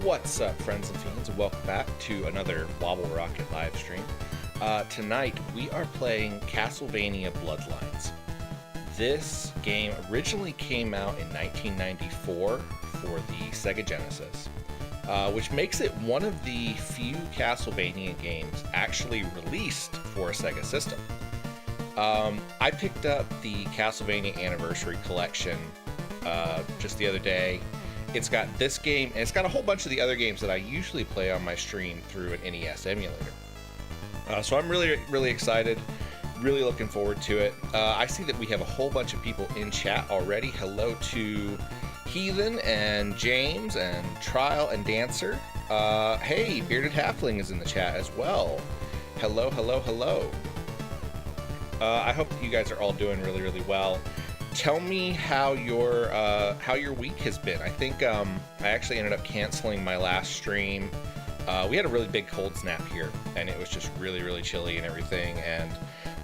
What's up, friends and fiends, and welcome back to another Wobblerocket live stream. Tonight, we are playing Castlevania Bloodlines. This game originally came out in 1994 for the Sega Genesis, which makes it one of the few Castlevania games actually released for a Sega system. I picked up the Castlevania Anniversary Collection just the other day. It's got this game, and it's got a whole bunch of the other games that I usually play on my stream through an NES emulator. So I'm really excited, really looking forward to it. I see that we have a whole bunch of people in chat already. Hello to Heathen and James and Trial and Dancer. Hey, Bearded Halfling is in the chat as well. Hello. I hope that you guys are all doing really well. Tell me how your week has been. I think I actually ended up canceling my last stream. We had a really big cold snap here, and it was just really chilly and everything. And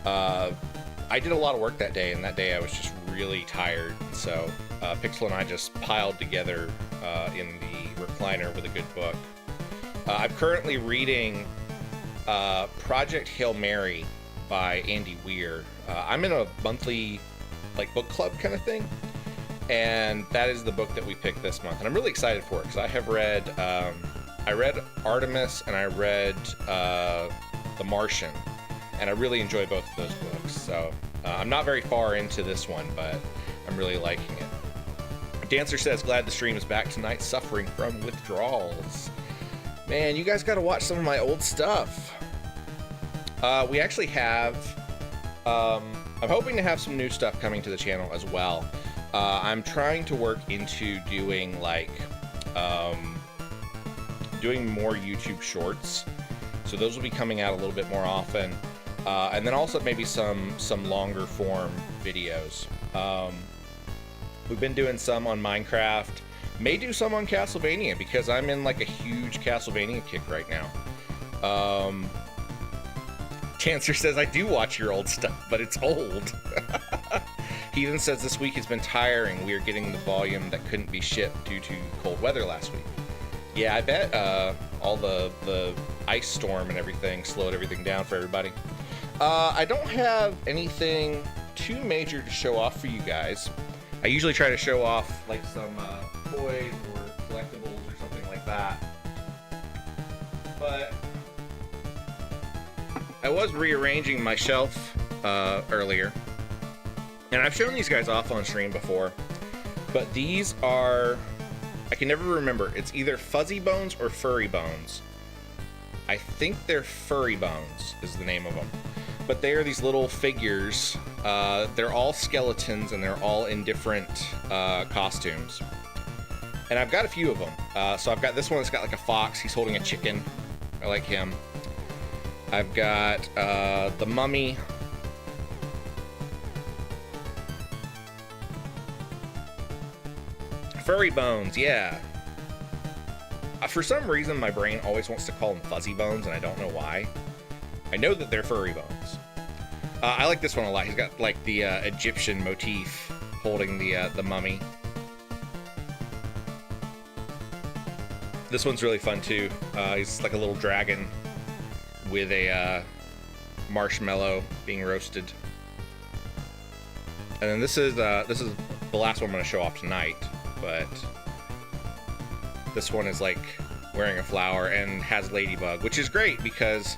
I did a lot of work that day, and that day I was just really tired. So Pixel and I just piled together in the recliner with a good book. I'm currently reading Project Hail Mary by Andy Weir. I'm in a monthly book club kind of thing, and that is the book that we picked this month, and I'm really excited for it because I have read I read Artemis and I read The Martian, and I really enjoy both of those books. So I'm not very far into this one, but I'm really liking it. Dancer says, glad the stream is back tonight, suffering from withdrawals. Man, you guys got to watch some of my old stuff. We actually have I'm hoping to have some new stuff coming to the channel as well. I'm trying to work into doing doing more YouTube shorts, so those will be coming out a little bit more often, and then also maybe some longer form videos. We've been doing some on Minecraft, may do some on Castlevania because I'm in a huge Castlevania kick right now. Cancer says, I do watch your old stuff, but it's old. Heathen says, this week has been tiring. We are getting the volume that couldn't be shipped due to cold weather last week. Yeah, I bet all the ice storm and everything slowed everything down for everybody. I don't have anything too major to show off for you guys. I usually try to show off some toys or collectibles or something like that. But I was rearranging my shelf earlier, and I've shown these guys off on stream before, but these are, I can never remember, it's either Fuzzy Bones or Furry Bones. I think they're Furry Bones is the name of them, but they are these little figures. They're all skeletons, and they're all in different costumes, and I've got a few of them. So I've got this one that's got a fox. He's holding a chicken. I like him. I've got the mummy. Furry Bones, yeah. For some reason, my brain always wants to call them Fuzzy Bones, and I don't know why. I know that they're Furry Bones. I like this one a lot. He's got the Egyptian motif holding the mummy. This one's really fun too. He's like a little dragon with a marshmallow being roasted. And then this is the last one I'm going to show off tonight, but this one is wearing a flower and has ladybug, which is great because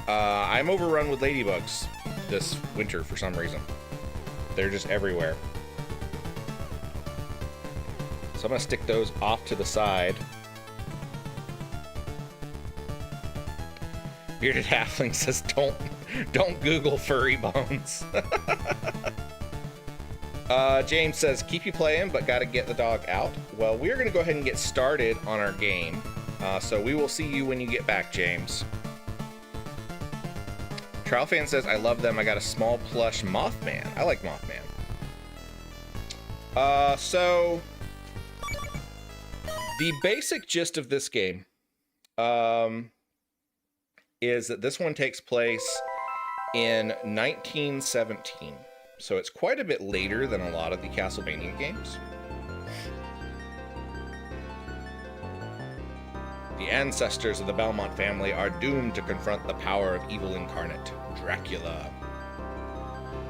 I'm overrun with ladybugs this winter for some reason. They're just everywhere. So I'm going to stick those off to the side. Bearded Halfling says, don't Google Furry Bones. James says, keep you playing, but gotta get the dog out. Well, we're gonna go ahead and get started on our game. So we will see you when you get back, James. Trial Fan says, I love them. I got a small plush Mothman. I like Mothman. So the basic gist of this game, is that this one takes place in 1917. So it's quite a bit later than a lot of the Castlevania games. The ancestors of the Belmont family are doomed to confront the power of evil incarnate, Dracula.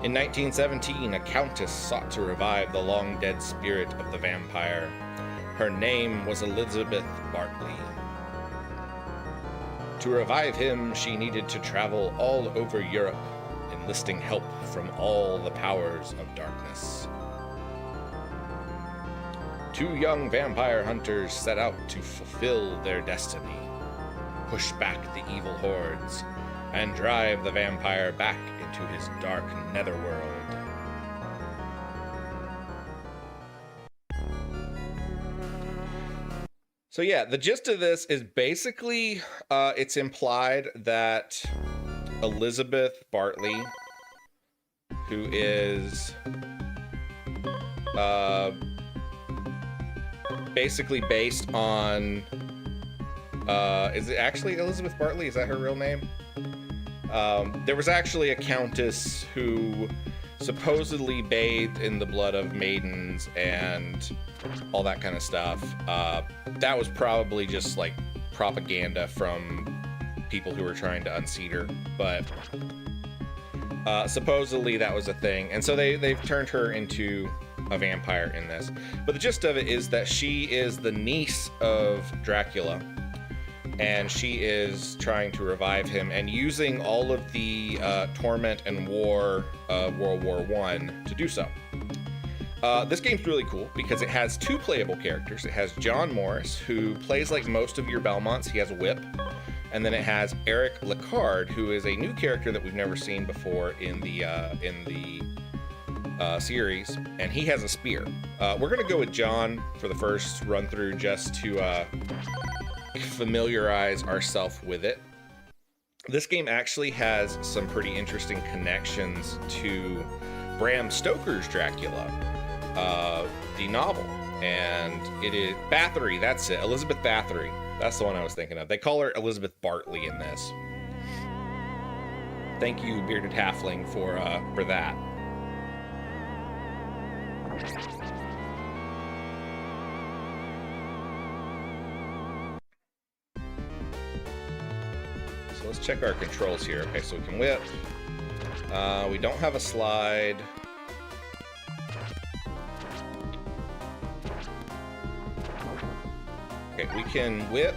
In 1917, a countess sought to revive the long-dead spirit of the vampire. Her name was Elizabeth Bartley. To revive him, she needed to travel all over Europe, enlisting help from all the powers of darkness. Two young vampire hunters set out to fulfill their destiny, push back the evil hordes, and drive the vampire back into his dark netherworld. So yeah, the gist of this is basically, it's implied that Elizabeth Bartley, who is basically based on, is it actually Elizabeth Bartley? Is that her real name? There was actually a countess who supposedly bathed in the blood of maidens and all that kind of stuff. That was probably just like propaganda from people who were trying to unseat her, but supposedly that was a thing. And so they've turned her into a vampire in this. But the gist of it is that she is the niece of Dracula, and she is trying to revive him and using all of the torment and war of World War I to do so. This game's really cool because it has two playable characters. It has John Morris, who plays like most of your Belmonts. He has a whip. And then it has Eric Lecarde, who is a new character that we've never seen before in the series, and he has a spear. We're gonna go with John for the first run through just to familiarize ourselves with it. This game actually has some pretty interesting connections to Bram Stoker's Dracula, the novel, and it is Bathory. That's it, Elizabeth Bathory. That's the one I was thinking of. They call her Elizabeth Bartley in this. Thank you, Bearded Halfling, for that. So let's check our controls here. Okay, so we can whip. We don't have a slide. Okay, we can whip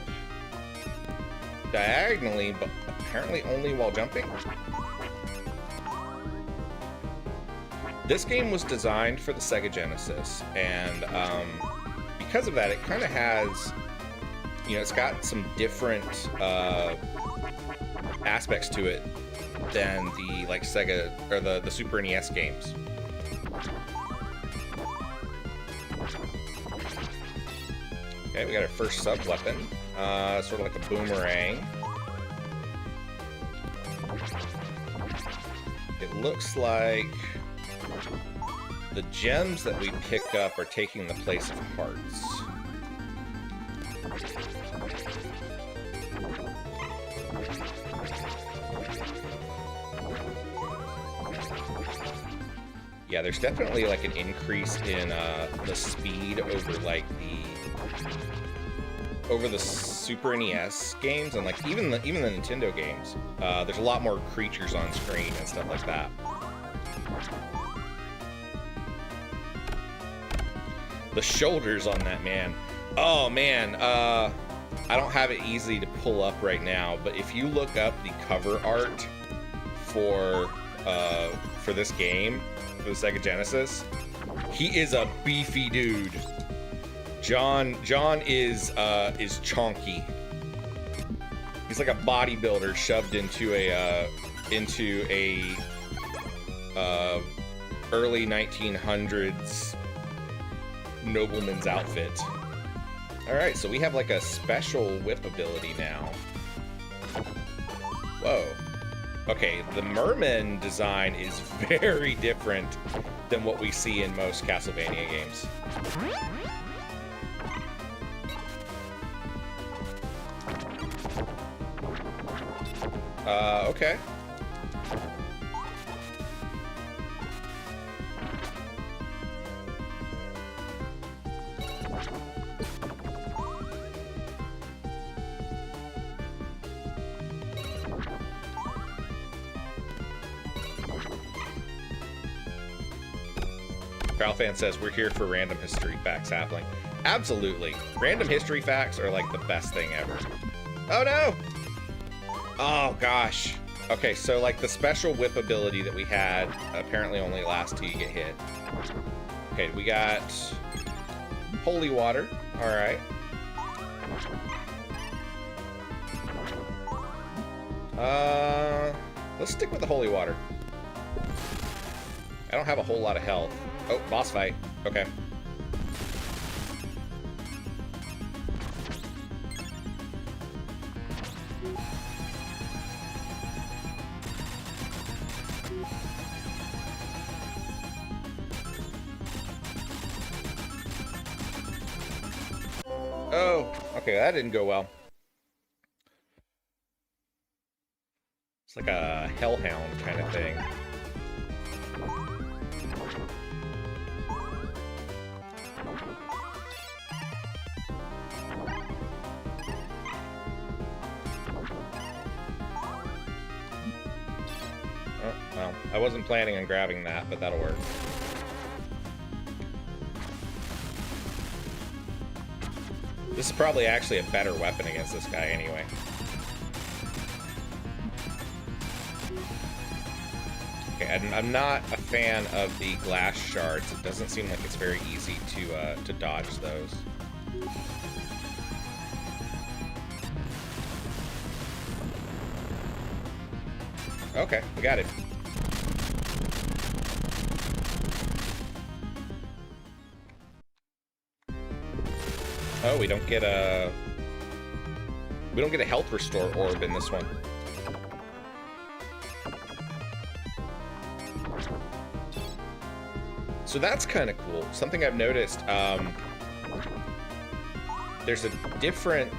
diagonally, but apparently only while jumping. This game was designed for the Sega Genesis, and because of that, it kind of has, you know, it's got some different aspects to it than the like Sega or the Super NES games. Okay, we got our first sub-weapon, sort of like a boomerang. It looks like the gems that we pick up are taking the place of hearts. Yeah, there's definitely like an increase in the speed over like the Super NES games, and like even the Nintendo games. There's a lot more creatures on screen and stuff like that. The shoulders on that man. Oh man, I don't have it easy to pull up right now, but if you look up the cover art for this game, for the Sega Genesis, he is a beefy dude. John is chonky. He's like a bodybuilder shoved into a early 1900s nobleman's outfit. All right, so we have like a special whip ability now. Whoa. Okay, the merman design is very different than what we see in most Castlevania games. Okay. Fan says, we're here for random history facts happening. Absolutely. Random history facts are like the best thing ever. Oh no! Oh gosh. Okay, so like the special whip ability that we had apparently only lasts till you get hit. Okay, we got holy water. All right. Let's stick with the holy water. I don't have a whole lot of health. Oh, boss fight. Okay. Oh, okay, that didn't go well. It's like a hellhound kind of thing. Oh, well, I wasn't planning on grabbing that, but that'll work. This is probably actually a better weapon against this guy anyway. Okay, I'm not a fan of the glass shards. It doesn't seem like it's very easy to dodge those. Okay, we got it. Oh, we don't get a health restore orb in this one. So that's kind of cool. Something I've noticed, there's a different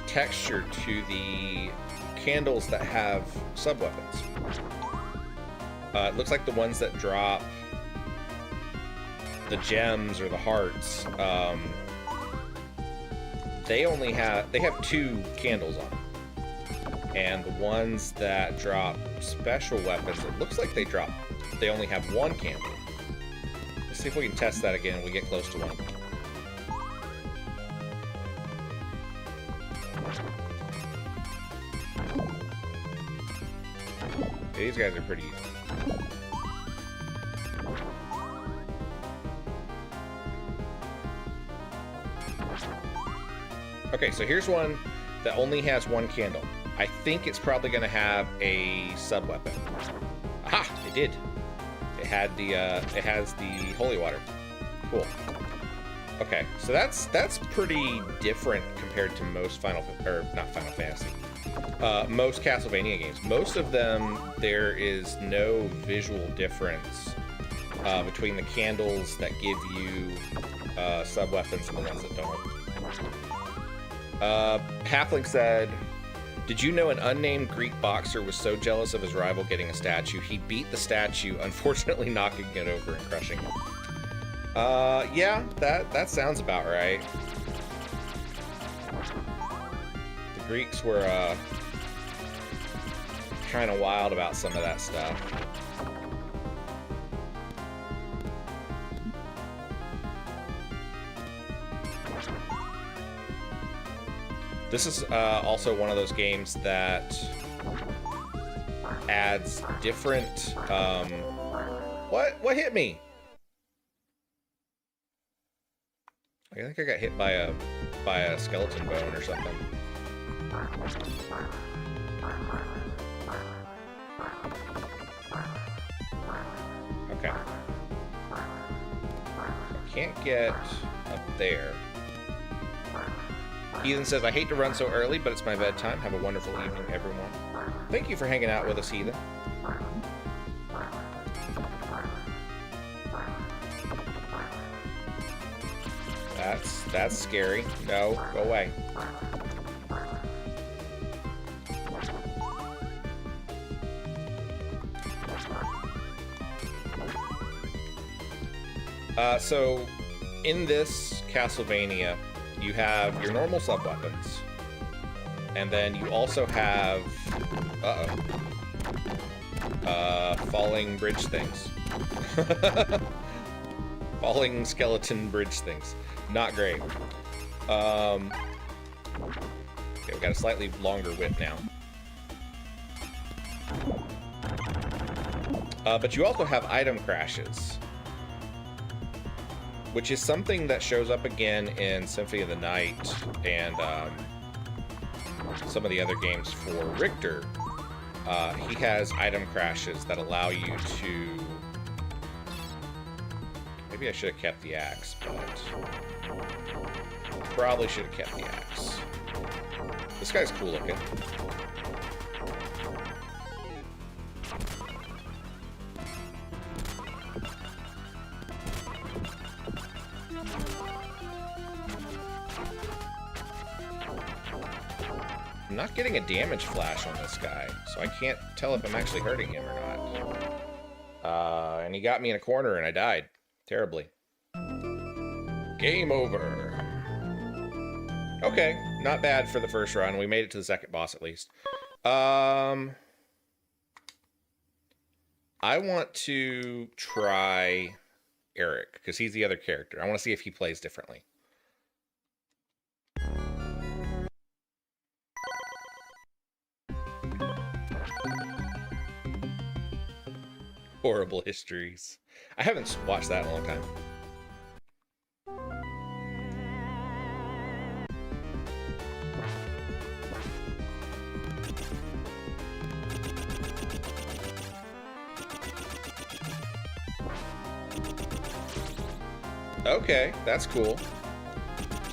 texture to the candles that have sub-weapons. It looks like the ones that drop the gems or the hearts, they have 2 candles on them. And the ones that drop special weapons, it looks like they only have 1 candle. Let's see if we can test that again when we get close to one. These guys are pretty easy. Okay, so here's one that only has 1 candle. I think it's probably going to have a sub-weapon. Aha! It did. It has the holy water. Cool. Okay, so that's pretty different compared to most most Castlevania games. Most of them, there is no visual difference between the candles that give you sub-weapons and the ones that don't. Halfling said, did you know an unnamed Greek boxer was so jealous of his rival getting a statue, he beat the statue, unfortunately knocking it over and crushing it? Yeah, that sounds about right. The Greeks were, kind of wild about some of that stuff. This is also one of those games that adds different, what hit me? I think I got hit by a skeleton bone or something. Okay. I can't get up there. Heathen says, I hate to run so early, but it's my bedtime. Have a wonderful evening, everyone. Thank you for hanging out with us, Heathen. That's scary. No, go away. So, in this Castlevania, you have your normal sub-weapons, and then you also have, falling bridge things. Falling skeleton bridge things. Not great. Okay, we got a slightly longer whip now. But you also have item crashes, which is something that shows up again in Symphony of the Night and some of the other games for Richter. He has item crashes that allow you to... Maybe I should have kept the axe, but... Probably should have kept the axe. This guy's cool looking. I'm not getting a damage flash on this guy, so I can't tell if I'm actually hurting him or not. And he got me in a corner and I died. Terribly. Game over. Okay, not bad for the first run. We made it to the second boss at least. I want to try Eric, because he's the other character. I want to see if he plays differently. Horrible histories. I haven't watched that in a long time. Okay, that's cool.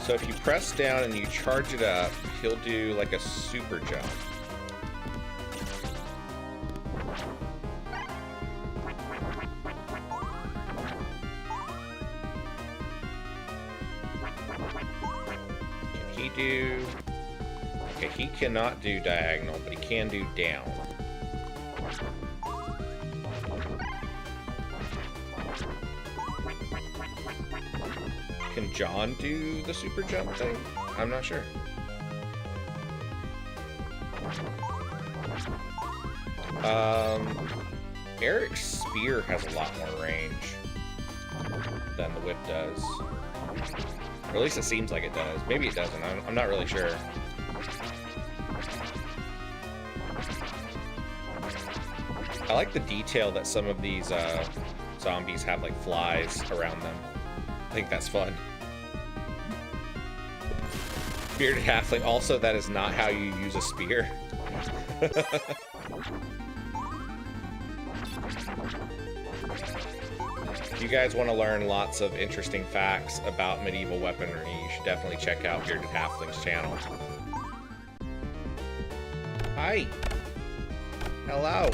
So if you press down and you charge it up, he'll do like a super jump. Can he do... Okay, he cannot do diagonal, but he can do down. Can John do the super jump thing? I'm not sure. Eric's spear has a lot more range than the whip does. Or at least it seems like it does. Maybe it doesn't. I'm not really sure. I like the detail that some of these zombies have like flies around them. I think that's fun. Bearded halfling. Also, that is not how you use a spear. If you guys want to learn lots of interesting facts about medieval weaponry, you should definitely check out Bearded Halfling's channel. Hi. Hello.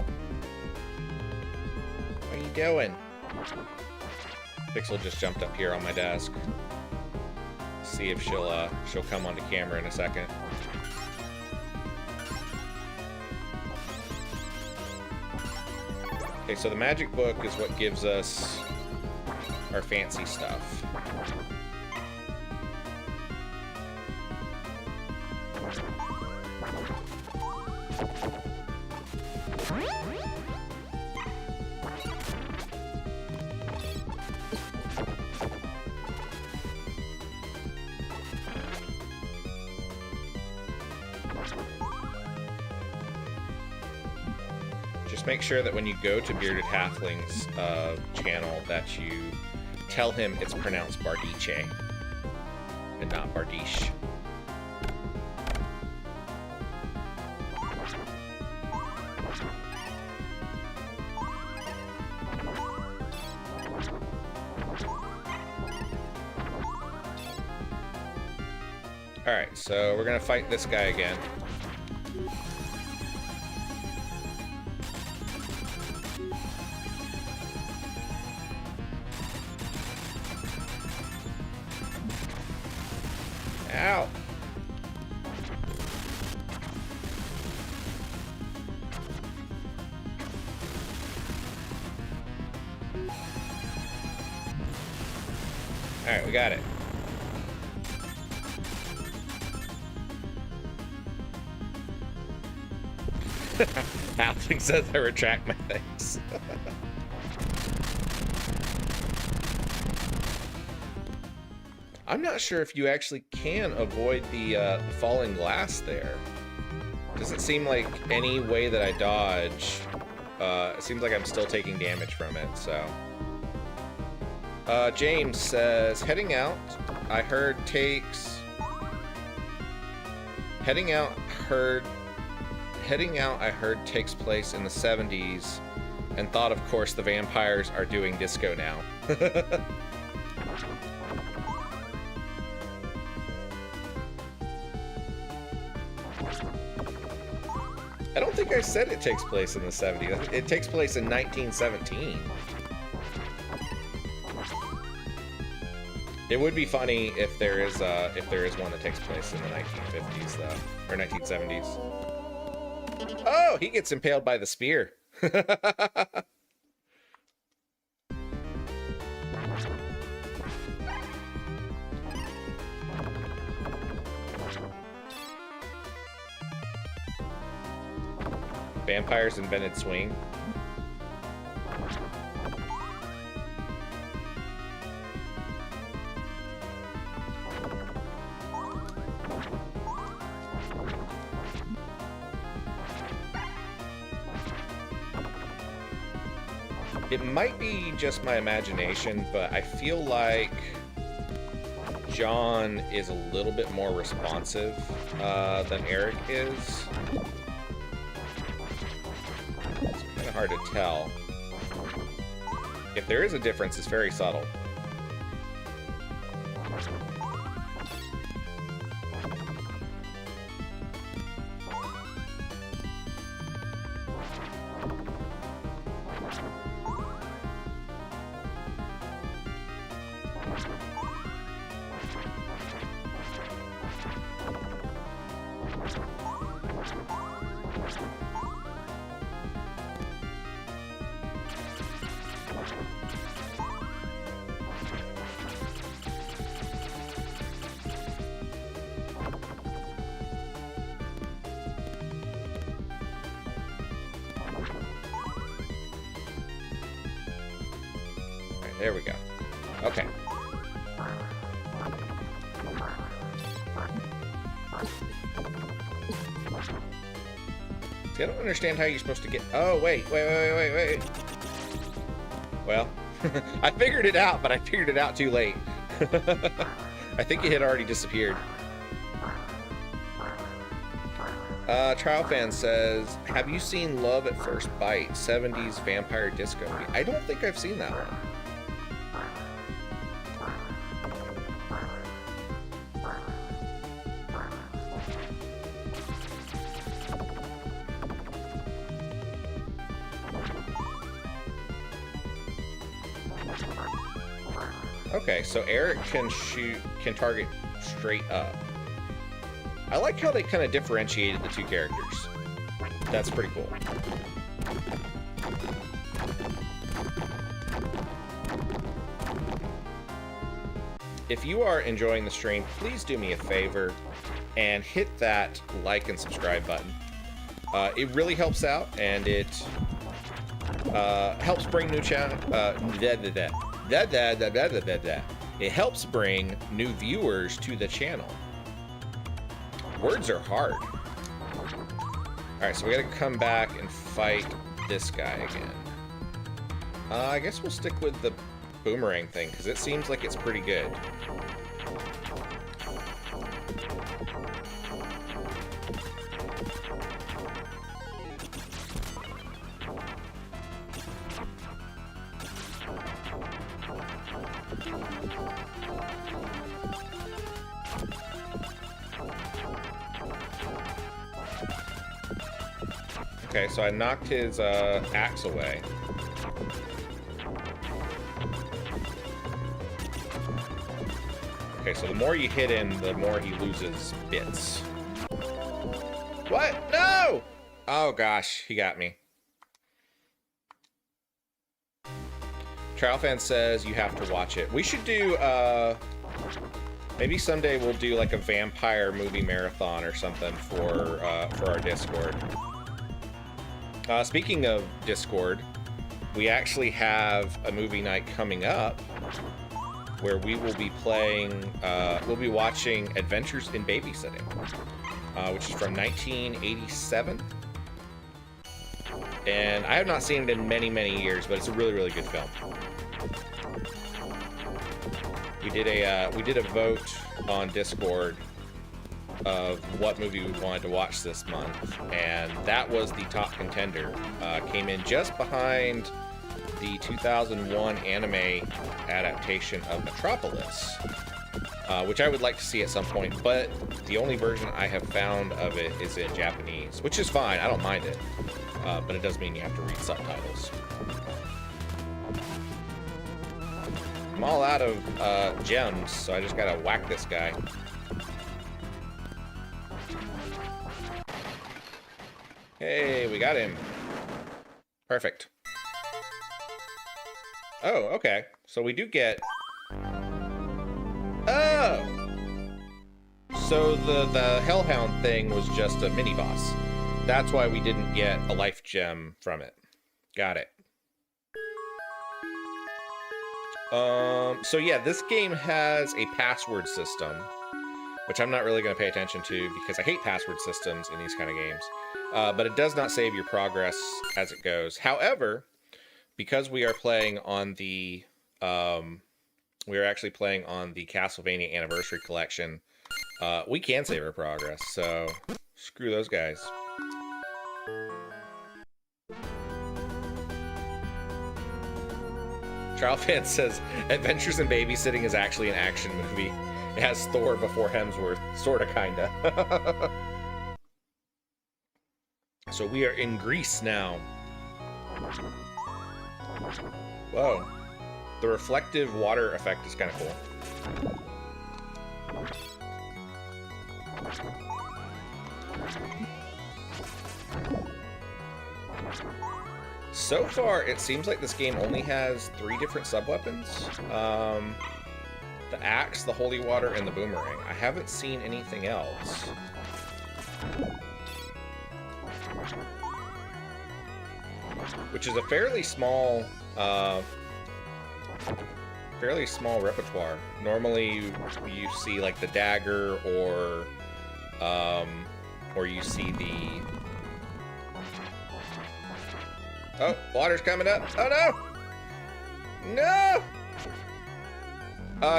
What are you doing? Pixel just jumped up here on my desk. See if she'll come onto camera in a second. Okay, so the magic book is what gives us our fancy stuff. Make sure that when you go to Bearded Halfling's channel that you tell him it's pronounced Bardiche and not Bardiche. Alright, so we're gonna fight this guy again. Ow! Alright, we got it. Halfling says I retract my thanks. I'm not sure if you actually can avoid the falling glass there. Doesn't seem like any way that I dodge. It seems like I'm still taking damage from it, so. James says, heading out, I heard takes... Heading out, I heard takes place in the 70s, and thought, of course, the vampires are doing disco now. I don't think I said it takes place in the 70s. It takes place in 1917. It would be funny if there is one that takes place in the 1950s though, or 1970s. Oh, he gets impaled by the spear. Vampires invented swing. It might be just my imagination, but I feel like John is a little bit more responsive than Eric is. It's kind of hard to tell. If there is a difference, it's very subtle. There we go. Okay. See, I don't understand how you're supposed to get... Oh, wait. Well, I figured it out, but I figured it out too late. I think it had already disappeared. Trial Fan says, have you seen Love at First Bite, 70s vampire disco? I don't think I've seen that one. Okay, so Eric can target straight up. I like how they kind of differentiated the two characters. That's pretty cool. If you are enjoying the stream, please do me a favor and hit that like and subscribe button. It really helps out, and it helps bring new channel. It helps bring new viewers to the channel. Words are hard. Alright, so we gotta come back and fight this guy again. I guess we'll stick with the boomerang thing, because it seems like it's pretty good. Okay, so I knocked his axe away. Okay, so the more you hit him, the more he loses bits. What? No! Oh gosh, he got me. Trial Fan says you have to watch it. We should do, maybe someday we'll do like a vampire movie marathon or something for our Discord. Speaking of Discord, we actually have a movie night coming up where we will be watching Adventures in Babysitting, which is from 1987. And I have not seen it in many, many years, but it's a really, really good film. We did a vote on Discord of what movie we wanted to watch this month, and that was the top contender. Came in just behind the 2001 anime adaptation of Metropolis, which I would like to see at some point, but the only version I have found of it is in Japanese, which is fine. I don't mind it, but it does mean you have to read subtitles. I'm all out of gems, so I just gotta whack this guy. Hey, we got him. Perfect. Oh, okay. So we do get... Oh! So the Hellhound thing was just a mini-boss. That's why we didn't get a life gem from it. Got it. So yeah, this game has a password system, which I'm not really going to pay attention to because I hate password systems in these kind of games. But it does not save your progress as it goes. However, because we are playing on the, we are actually playing on the Castlevania Anniversary Collection, we can save our progress. So screw those guys. Trial Fan says, Adventures in Babysitting is actually an action movie. It has Thor before Hemsworth. Sorta, kinda. So we are in Greece now. Whoa. The reflective water effect is kind of cool. So far, it seems like this game only has 3 different sub-weapons. The axe, the holy water, and the boomerang. I haven't seen anything else. Which is a fairly small repertoire. Normally, you see like the dagger, or you see the... Oh, water's coming up. Oh no! No!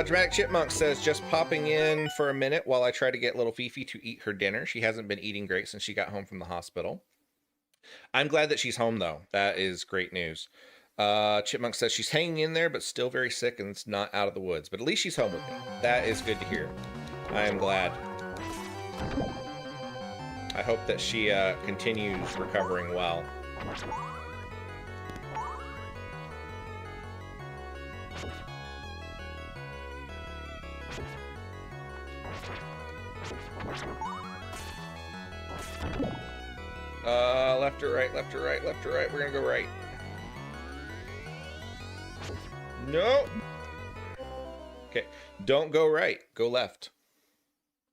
Dramatic Chipmunk says, just popping in for a minute while I try to get little Fifi to eat her dinner. She hasn't been eating great since she got home from the hospital. I'm glad that she's home, though. That is great news. Chipmunk says she's hanging in there, but still very sick and it's not out of the woods. But at least she's home with me. That is good to hear. I am glad. I hope that she continues recovering well. Left or right, left or right, left or right. We're gonna go right. No! Okay, don't go right, go left.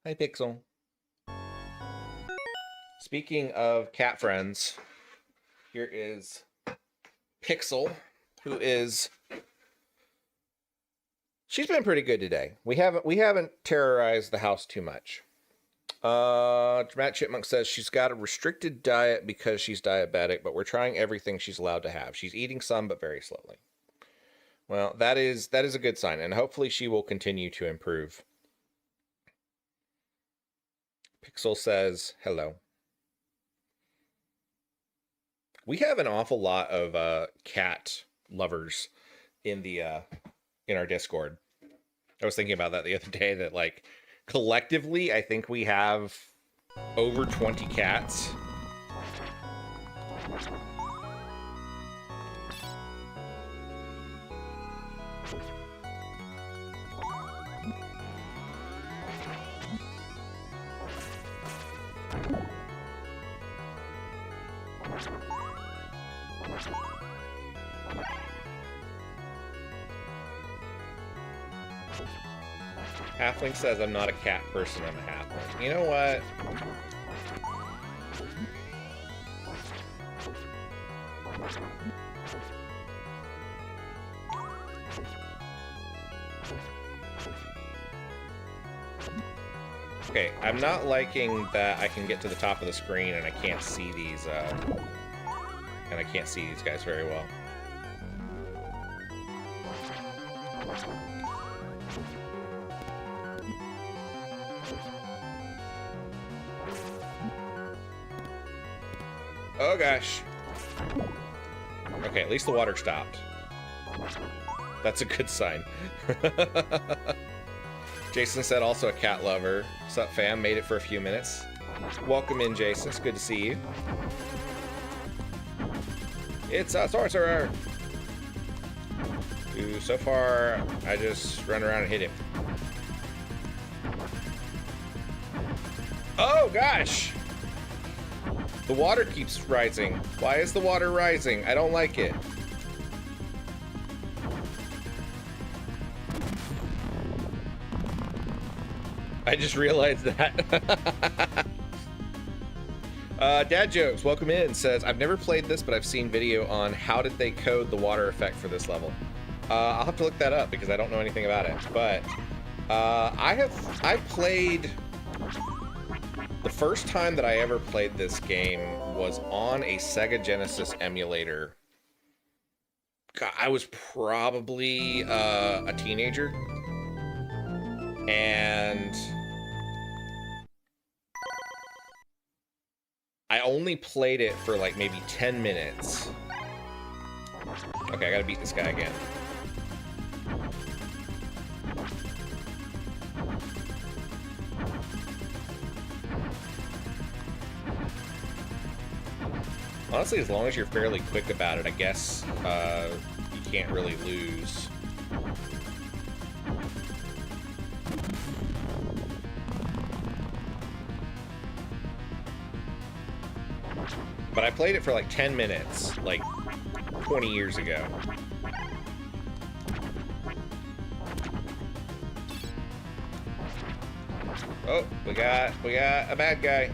Hi, Pixel. Speaking of cat friends, here is Pixel, who is... She's been pretty good today. We haven't terrorized the house too much. Dramatic Chipmunk says she's got a restricted diet because she's diabetic, but we're trying everything she's allowed to have. She's eating some, but very slowly. Well, that is a good sign, and hopefully she will continue to improve. Pixel says hello. We have an awful lot of cat lovers in our Discord. I was thinking about that the other day, that like collectively I think we have over 20 cats. Halfling says I'm not a cat person, I'm a halfling. You know what? Okay, I'm not liking that I can get to the top of the screen and I can't see these, guys very well. Oh gosh. Okay, at least the water stopped. That's a good sign. Jason said also a cat lover. What's up, fam? Made it for a few minutes. Welcome in, Jason. It's good to see you. It's a sorcerer. Ooh, so far, I just run around and hit him. Oh gosh! The water keeps rising. Why is the water rising? I don't like it. I just realized that. Dad Jokes, welcome in, says, I've never played this, but I've seen video on how did they code the water effect for this level. I'll have to look that up because I don't know anything about it. But I played... The first time that I ever played this game was on a Sega Genesis emulator. God, I was probably a teenager. And I only played it for like maybe 10 minutes. Okay, I gotta beat this guy again. Honestly, as long as you're fairly quick about it, I guess you can't really lose. But I played it for like 10 minutes, like 20 years ago. Oh, we got a bad guy.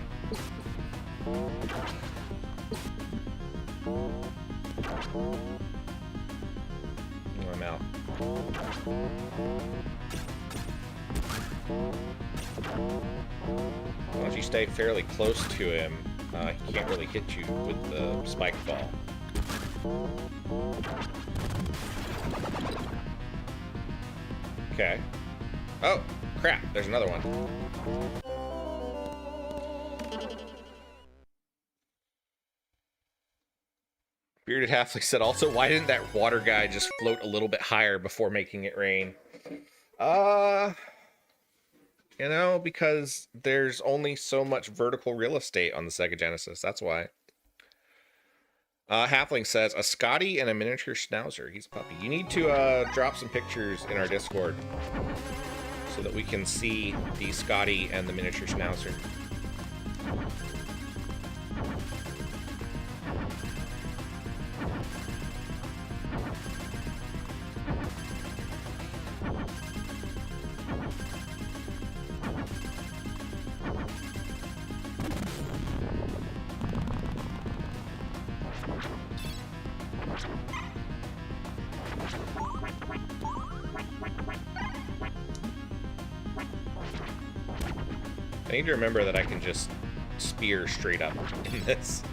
I'm out. Why don't you stay fairly close to him? He can't really hit you with the spike ball. Okay. Oh, crap. There's another one. Bearded Halfling said also, why didn't that water guy just float a little bit higher before making it rain? You know, because there's only so much vertical real estate on the Sega Genesis. That's why. Halfling says, a Scotty and a miniature Schnauzer. He's a puppy. You need to drop some pictures in our Discord so that we can see the Scotty and the miniature Schnauzer. I need to remember that I can just spear straight up in this.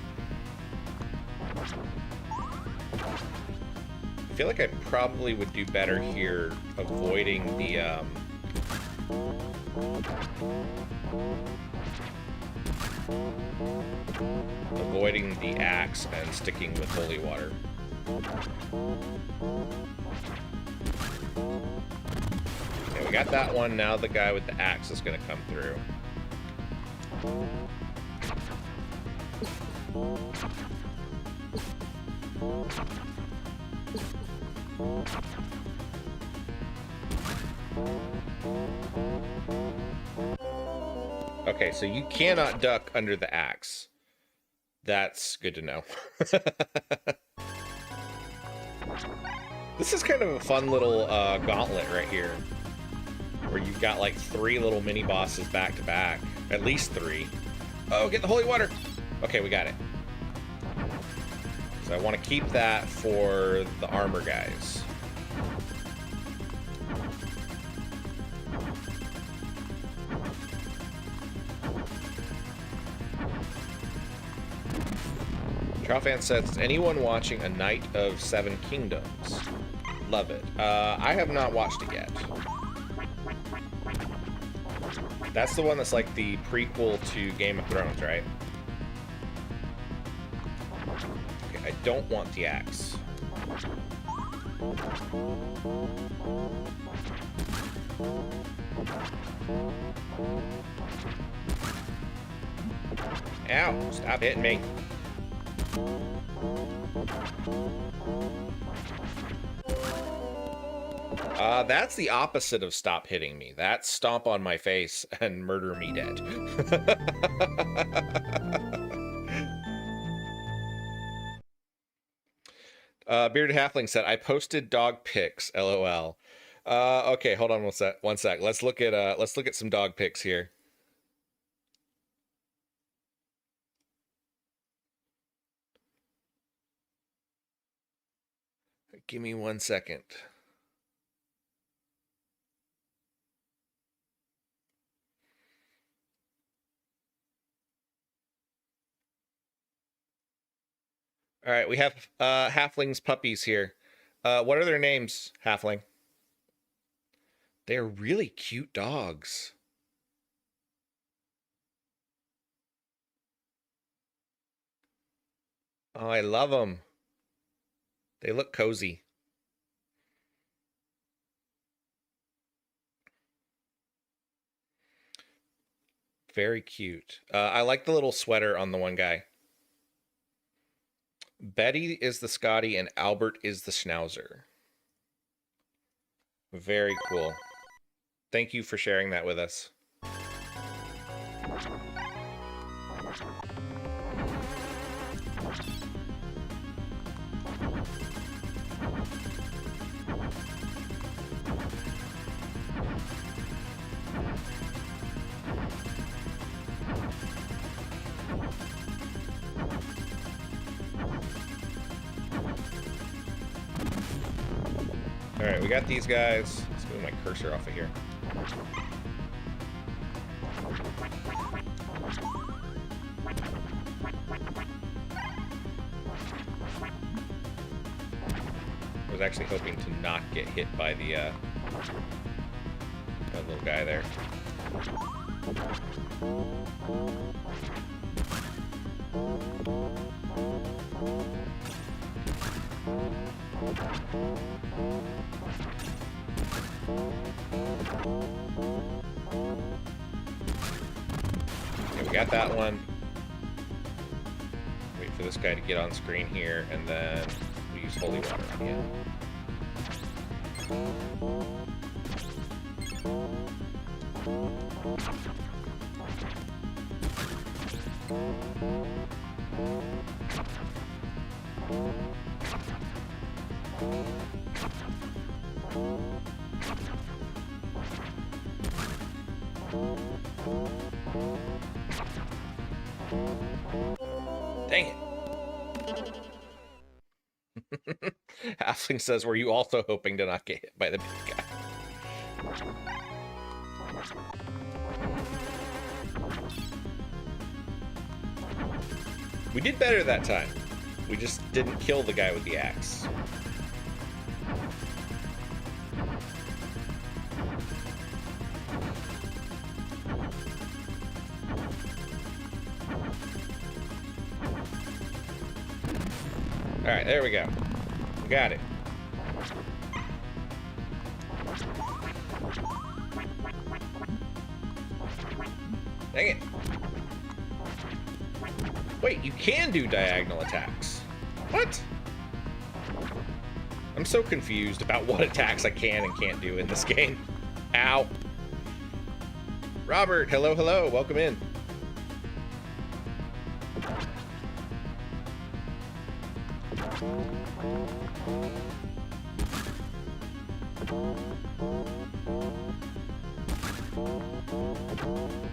I feel like I probably would do better here avoiding the axe and sticking with holy water. Okay, we got that one. Now the guy with the axe is going to come through. Okay, so you cannot duck under the axe. That's good to know. This is kind of a fun little gauntlet right here, where you've got like 3 little mini bosses back to back. At least 3. Oh, get the holy water! Okay, we got it. So I want to keep that for the armor guys. Trowfan says, anyone watching A Knight of Seven Kingdoms? Love it. I have not watched it yet. That's the one that's like the prequel to Game of Thrones, right? Okay, I don't want the axe. Ow! Stop hitting me. That's the opposite of stop hitting me. That's stomp on my face and murder me dead. Bearded Halfling said, I posted dog pics, LOL. Okay, hold on one sec. Let's look at some dog pics here. Give me 1 second. All right, we have Halfling's puppies here. What are their names, Halfling? They're really cute dogs. Oh, I love them. They look cozy. Very cute. I like the little sweater on the one guy. Betty is the Scotty and Albert is the Schnauzer. Very cool. Thank you for sharing that with us. Alright, we got these guys. Let's move my cursor off of here. I was actually hoping to not get hit by the that little guy there. Okay, we got that one. Wait for this guy to get on screen here, and then we use holy water on him. Dang it. Halfling says, were you also hoping to not get hit by the big guy? We did better that time. We just didn't kill the guy with the axe. All right, there we go. We got it. Dang it. Wait, you can do diagonal attacks. What? I'm so confused about what attacks I can and can't do in this game. Ow. Robert, hello, hello. Welcome in.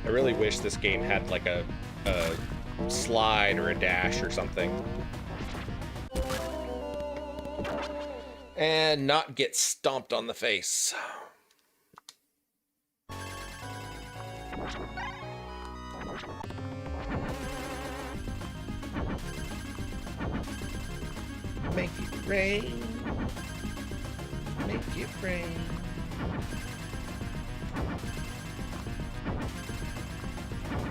I really wish this game had like a slide or a dash or something. And not get stomped on the face. Make it rain. Make it rain.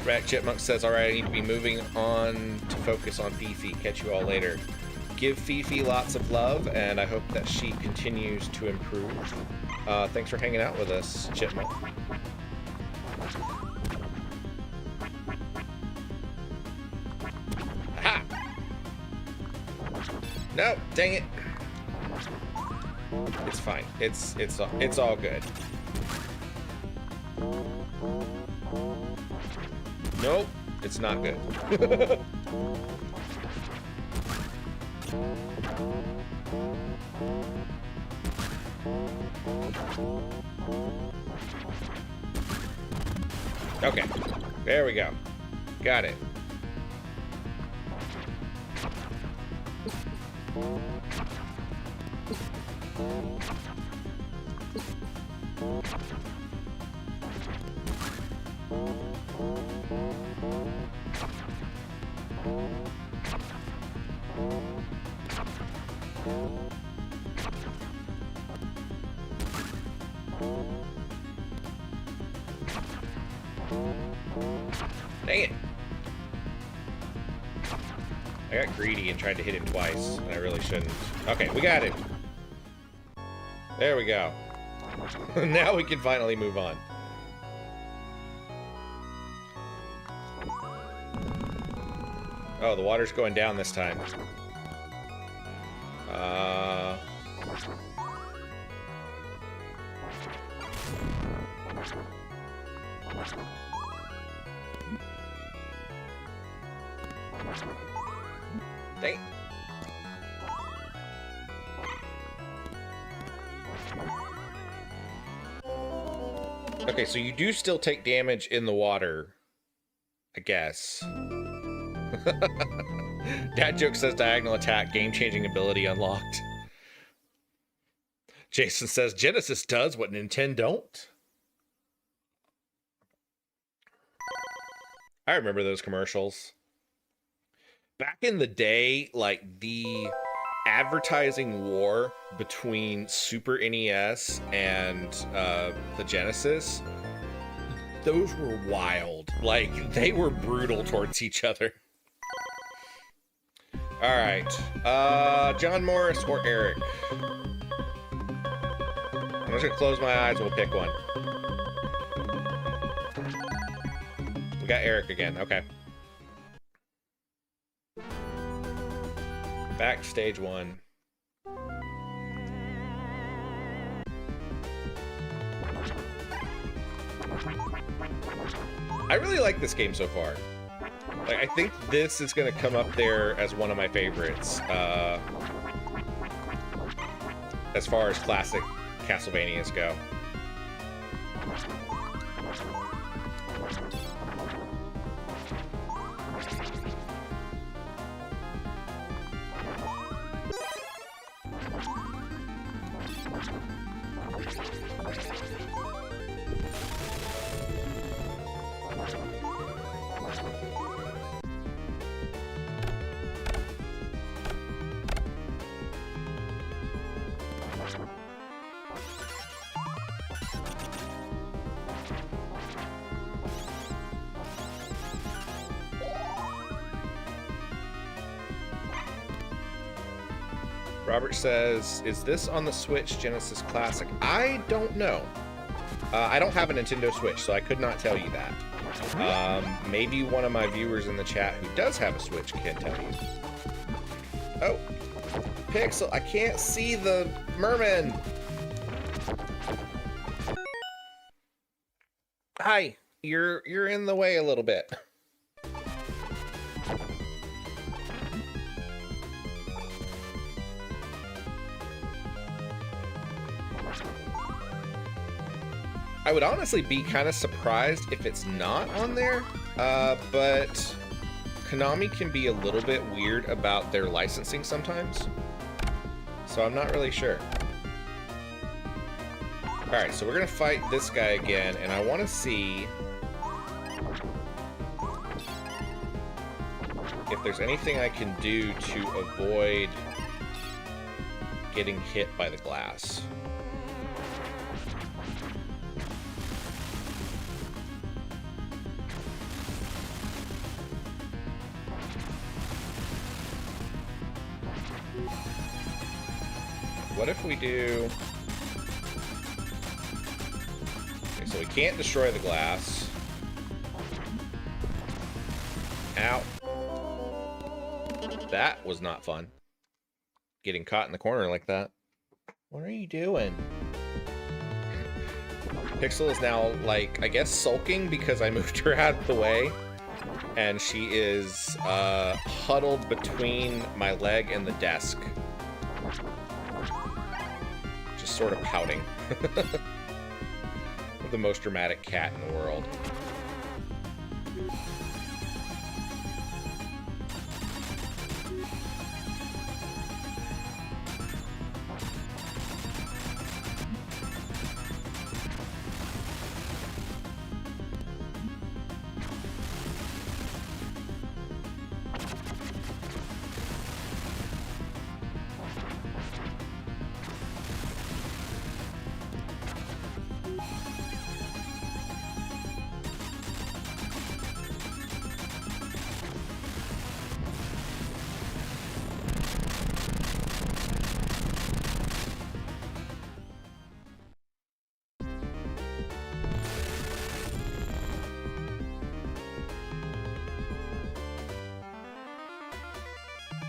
Rat Chipmunk says, alright, I need to be moving on to focus on Fifi. Catch you all later. Give Fifi lots of love, and I hope that she continues to improve. Thanks for hanging out with us, Chipmunk. Aha! No, dang it. It's fine. It's all good. Nope, it's not good. Okay, there we go. Got it. Dang it. I got greedy and tried to hit him twice, and I really shouldn't. Okay, we got it. There we go. Now we can finally move on. Oh, the water's going down this time. Dang. Okay, so you do still take damage in the water, I guess. Dad Joke says diagonal attack, game-changing ability unlocked. Jason says Genesis does what Nintendo don't. I remember those commercials. Back in the day, like the advertising war between Super NES and the Genesis, those were wild. Like, they were brutal towards each other. All right, John Morris or Eric? I'm just gonna close my eyes and we'll pick one. We got Eric again, okay. Back to stage one. I really like this game so far. Like, I think this is going to come up there as one of my favorites, as far as classic Castlevanias go. Robert says, is this on the Switch Genesis Classic? I don't know. I don't have a Nintendo Switch, so I could not tell you that. Maybe one of my viewers in the chat who does have a Switch can tell you. Oh, Pixel, I can't see the merman. Hi, you're in the way a little bit. I would honestly be kind of surprised if it's not on there, but Konami can be a little bit weird about their licensing sometimes, so I'm not really sure. Alright, so we're going to fight this guy again, and I want to see if there's anything I can do to avoid getting hit by the glass. What if we do... Okay, so we can't destroy the glass. Ow. That was not fun. Getting caught in the corner like that. What are you doing? Pixel is now, like, I guess sulking because I moved her out of the way. And she is huddled between my leg and the desk. Just sort of pouting. The most dramatic cat in the world.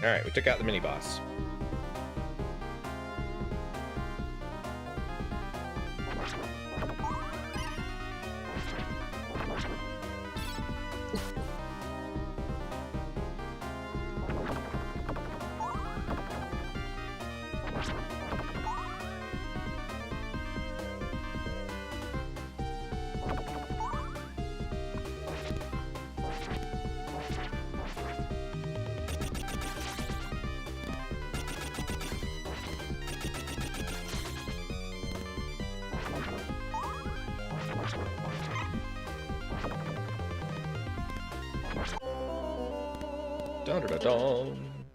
Alright, we took out the mini-boss. Dun dun dun dun.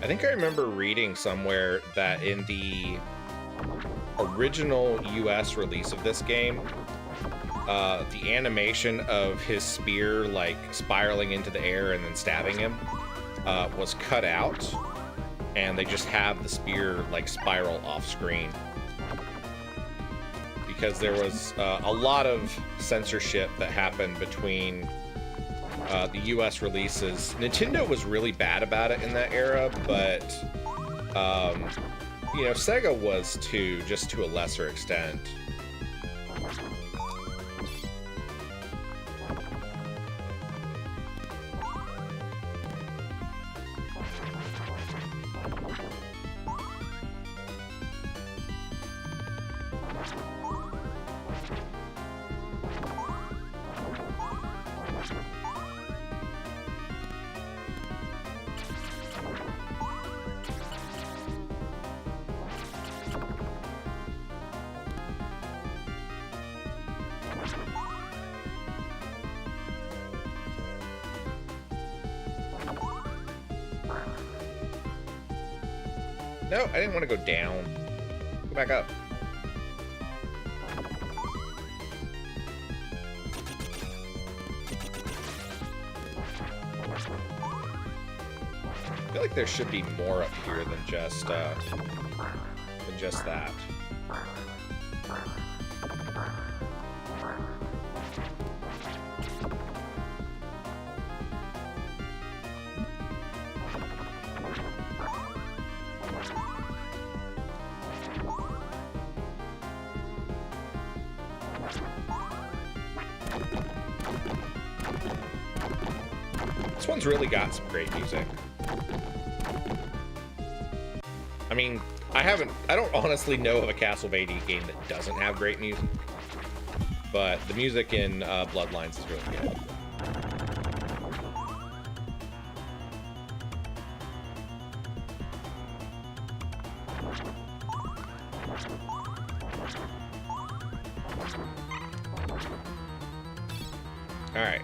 I think I remember reading somewhere that in the original US release of this game, the animation of his spear like spiraling into the air and then stabbing him was cut out, and they just have the spear like spiral off screen because there was a lot of censorship that happened between the US releases. Nintendo was really bad about it in that era, but you know, Sega was too, just to a lesser extent. No, I didn't want to go down. Go back up. I feel like there should be more up here than just that. This one's really got some great music. I mean, I don't honestly know of a Castlevania game that doesn't have great music, but the music in Bloodlines is really good. All right.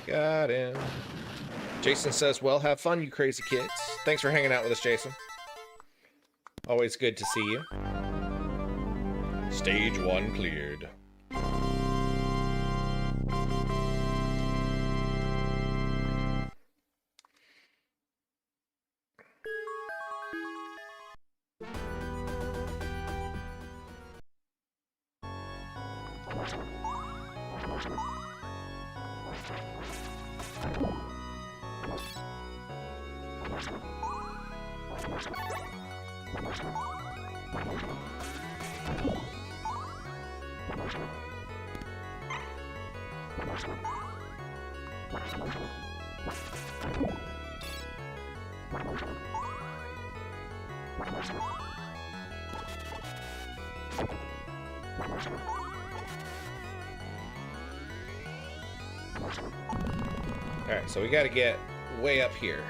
Got him. Jason says, well, have fun, you crazy kids. Thanks for hanging out with us, Jason. Always good to see you. Stage 1 cleared. Alright, so we gotta get way up here.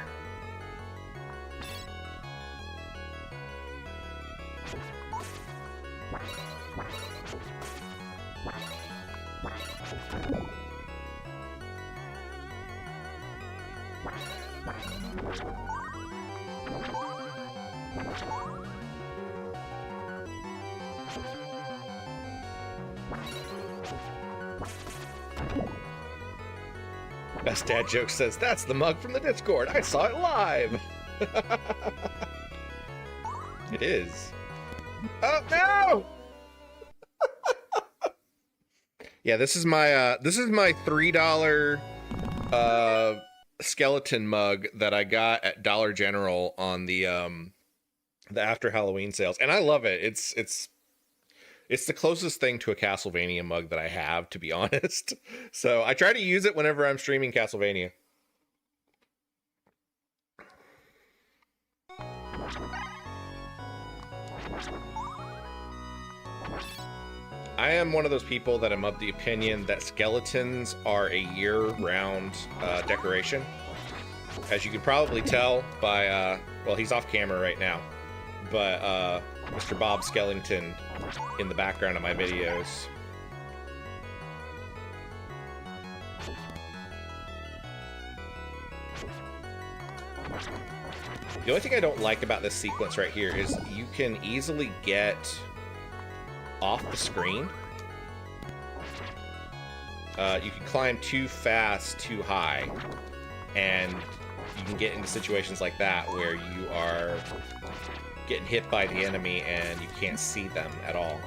Best Dad Joke says, that's the mug from the Discord. I saw it live. It is. Oh, no! Yeah, this is my $3 skeleton mug that I got at Dollar General on the after Halloween sales, and I love it. It's the closest thing to a Castlevania mug that I have, to be honest. So I try to use it whenever I'm streaming Castlevania. I am one of those people that I'm of the opinion that skeletons are a year-round decoration. As you can probably tell by, well, he's off camera right now, but Mr. Bob Skellington in the background of my videos. The only thing I don't like about this sequence right here is you can easily get off the screen. You can climb too fast, too high, and you can get into situations like that where you are getting hit by the enemy and you can't see them at all.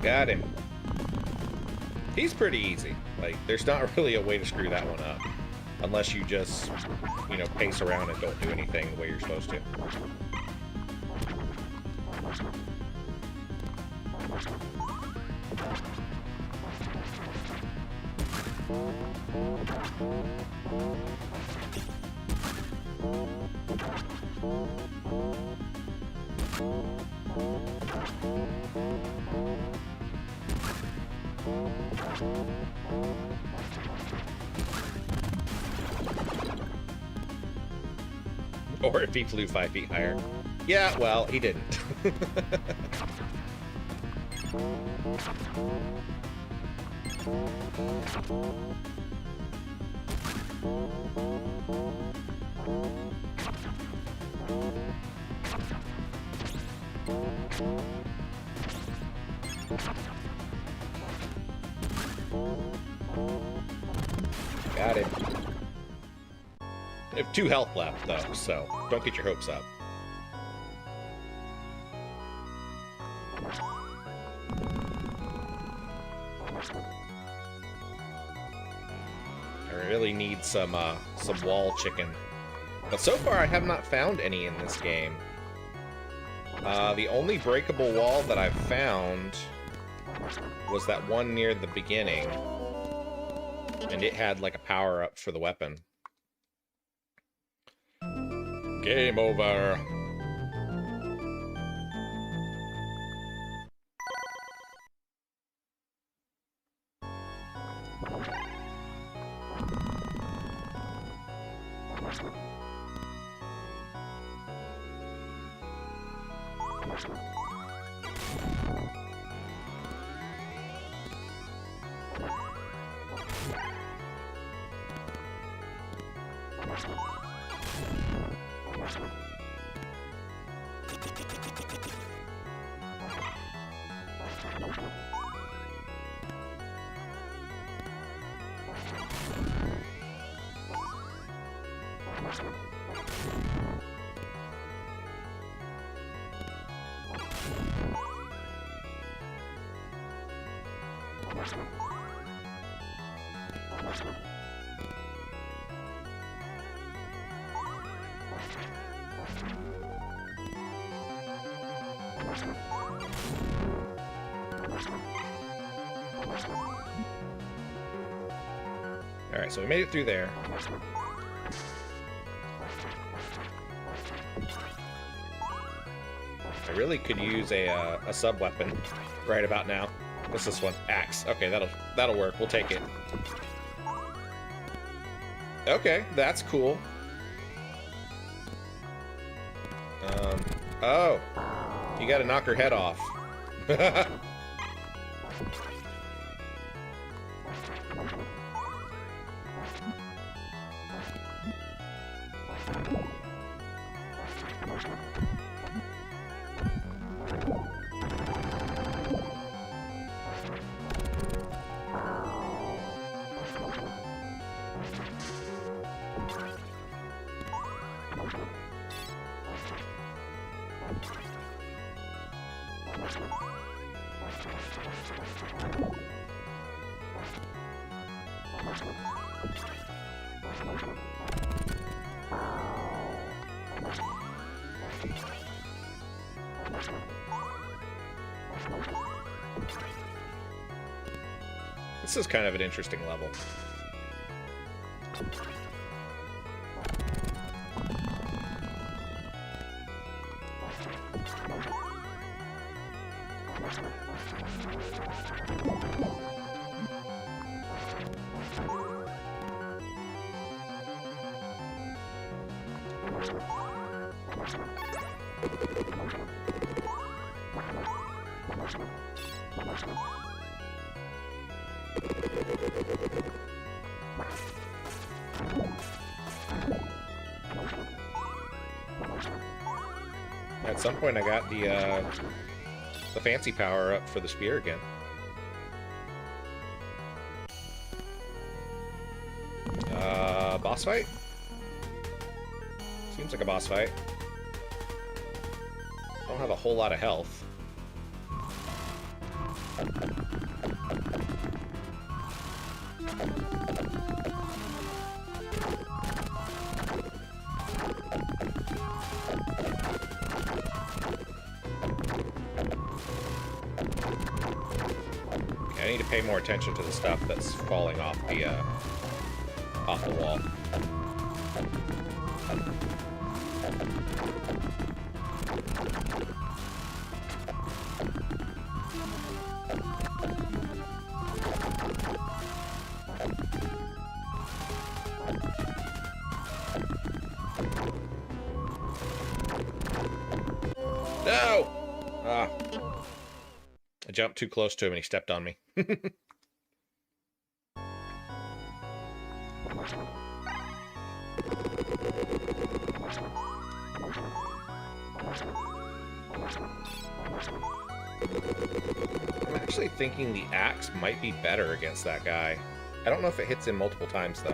Got him. He's pretty easy. Like, there's not really a way to screw that one up. Unless you just, you know, pace around and don't do anything the way you're supposed to. Or if he flew 5 feet higher. Yeah, well, he didn't. Got it. I have 2 health left, though, so don't get your hopes up. I really need some wall chicken. But so far, I have not found any in this game. The only breakable wall that I've found was that one near the beginning. And it had, like, a power-up for the weapon. Game over. Alright, so we made it through there. I really could use a sub-weapon right about now. What's this one? Axe. Okay, that'll work. We'll take it. Okay, that's cool. Oh. You gotta knock her head off. This is kind of an interesting level. At some point I got the fancy power up for the spear again. Boss fight? Seems like a boss fight. Don't have a whole lot of health. I need to pay more attention to the stuff that's falling off the wall. No! Ah. I jumped too close to him and he stepped on me. I'm actually thinking the axe might be better against that guy. I don't know if it hits him multiple times, though.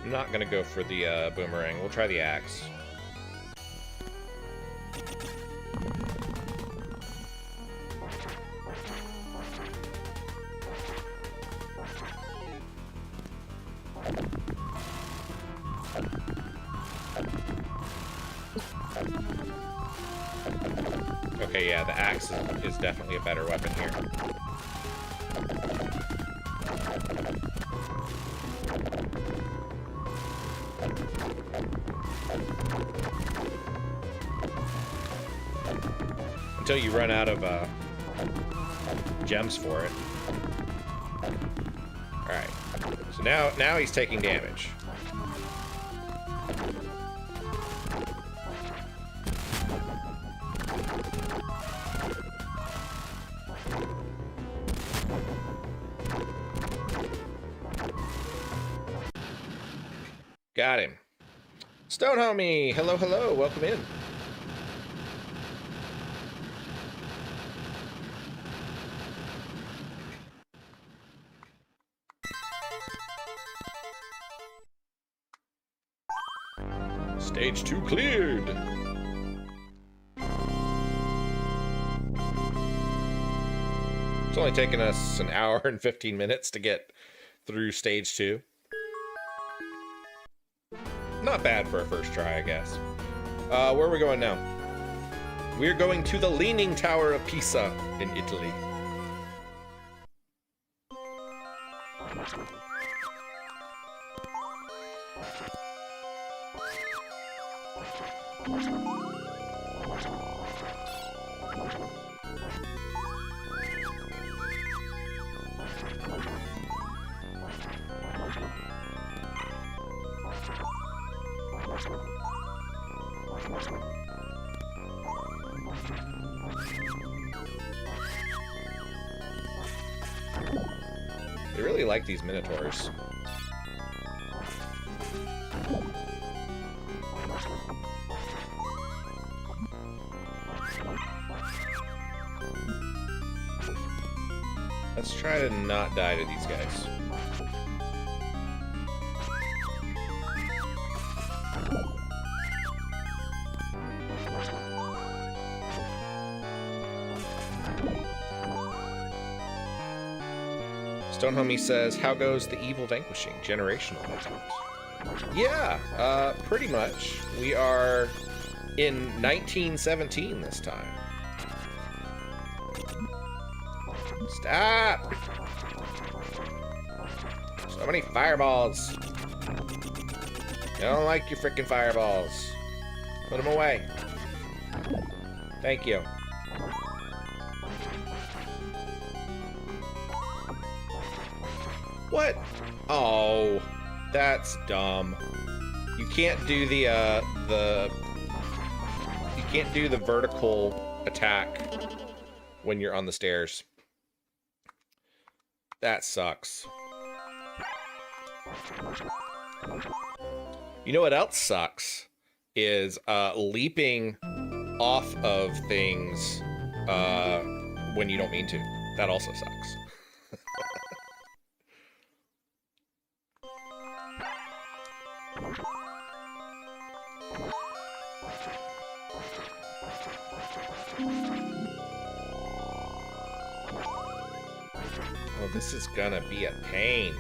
I'm not going to go for the boomerang. We'll try the axe. Okay, yeah, the axe is definitely a better weapon here. Until you run out of gems for it. Alright, so now he's taking damage. Got him. Stone Homie! Hello, hello. Welcome in. Stage 2 cleared. It's only taken us an hour and 15 minutes to get through stage 2. Not bad for a first try, I guess. Where are we going now? We're going to the Leaning Tower of Pisa in Italy. They really like these minotaurs. Let's try to not die to these guys. Stone Homie says, how goes the evil vanquishing? Generational movement. Yeah, pretty much. We are in 1917 this time. Stop! So many fireballs. I don't like your freaking fireballs. Put them away. Thank you. What? Oh, that's dumb. You can't do the you can't do the vertical attack when you're on the stairs. That sucks. You know what else sucks? Is leaping off of things when you don't mean to. That also sucks. Oh, this is gonna be a pain.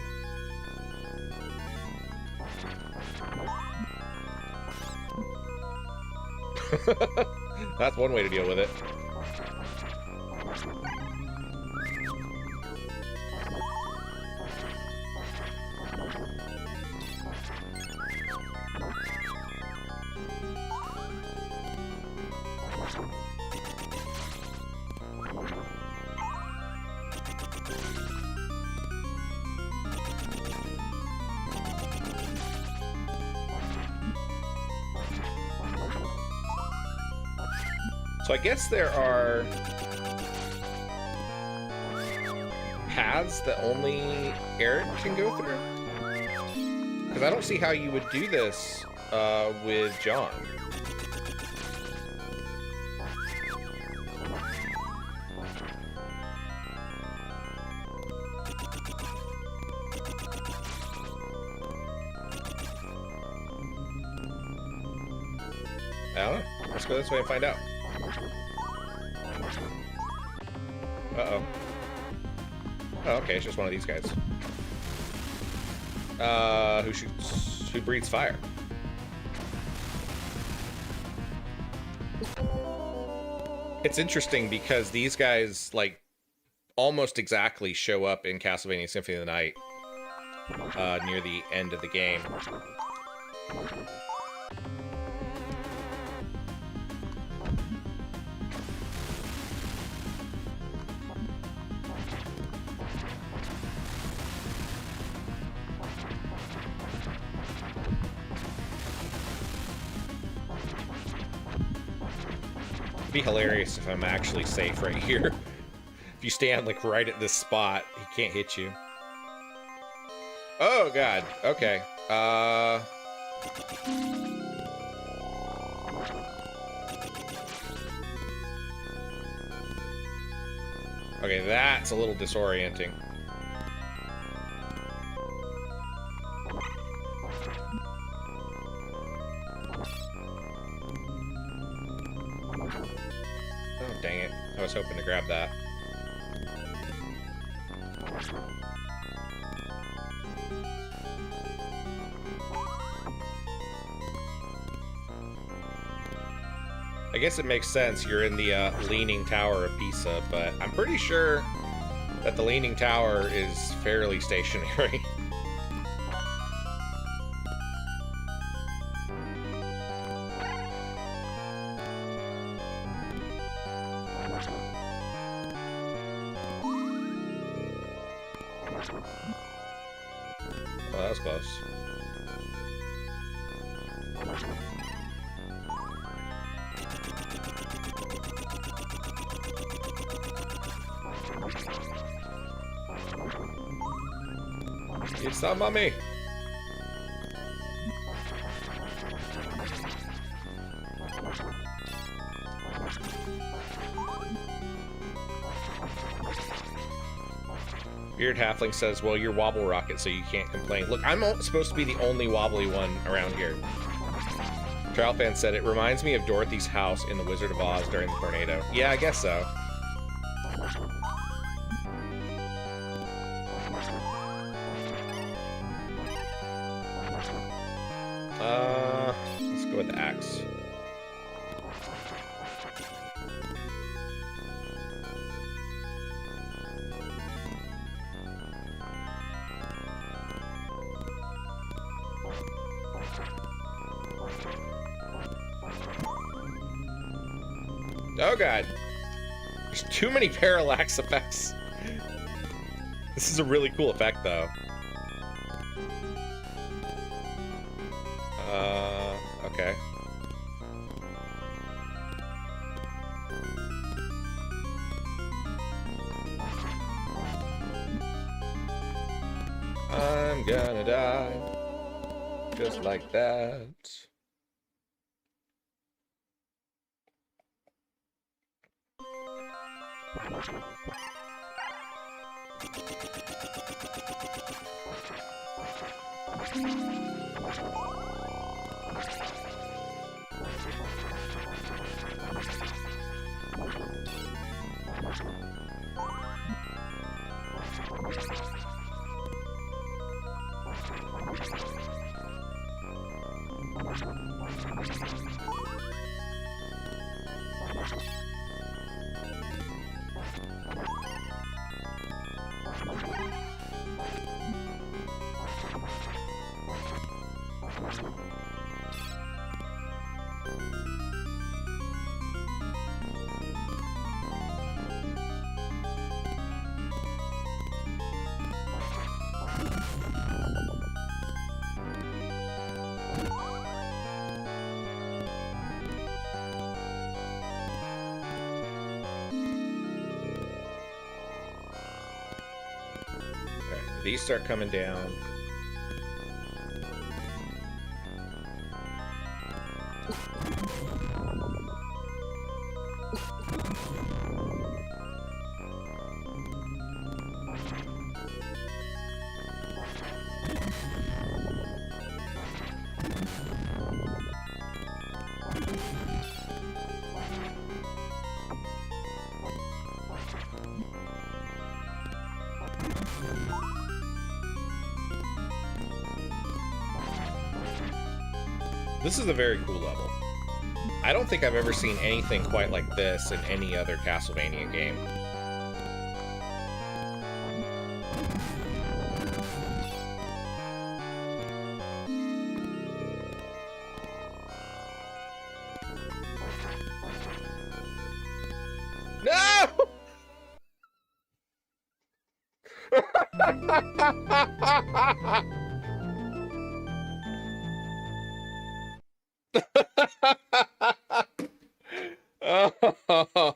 That's one way to deal with it. So I guess there are paths that only Eric can go through? Because I don't see how you would do this with John. I don't know. Let's go this way and find out. Uh-oh. Oh, okay, it's just one of these guys. Who breathes fire. It's interesting because these guys, like, almost exactly show up in Castlevania Symphony of the Night near the end of the game. It'd be hilarious if I'm actually safe right here. If you stand like right at this spot, he can't hit you. Oh god. Okay. Okay, that's a little disorienting. Oh, dang it. I was hoping to grab that. I guess it makes sense you're in the Leaning Tower of Pisa, but I'm pretty sure that the Leaning Tower is fairly stationary. Oh, that was close. It's not mommy. Weird Halfling says, well, you're Wobblerocket, so you can't complain. Look, I'm supposed to be the only wobbly one around here. Trial Fan said, it reminds me of Dorothy's house in The Wizard of Oz during the tornado. Yeah, I guess so. Let's go with the axe. Oh god. There's too many parallax effects. This is a really cool effect, though. Okay. I'm gonna die. Just like that. These start coming down. This is a very cool level. I don't think I've ever seen anything quite like this in any other Castlevania game. No!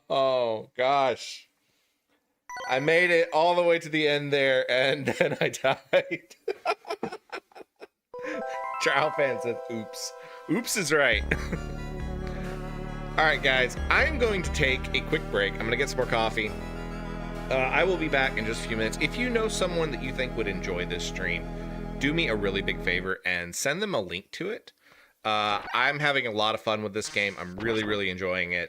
Oh, gosh. I made it all the way to the end there, and then I died. Trial fan says, oops. Oops is right. Alright, guys. I'm going to take a quick break. I'm going to get some more coffee. I will be back in just a few minutes. If you know someone that you think would enjoy this stream, do me a really big favor and send them a link to it. I'm having a lot of fun with this game. I'm really, really enjoying it.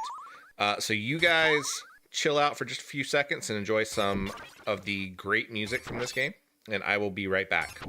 So you guys chill out for just a few seconds and enjoy some of the great music from this game, and I will be right back.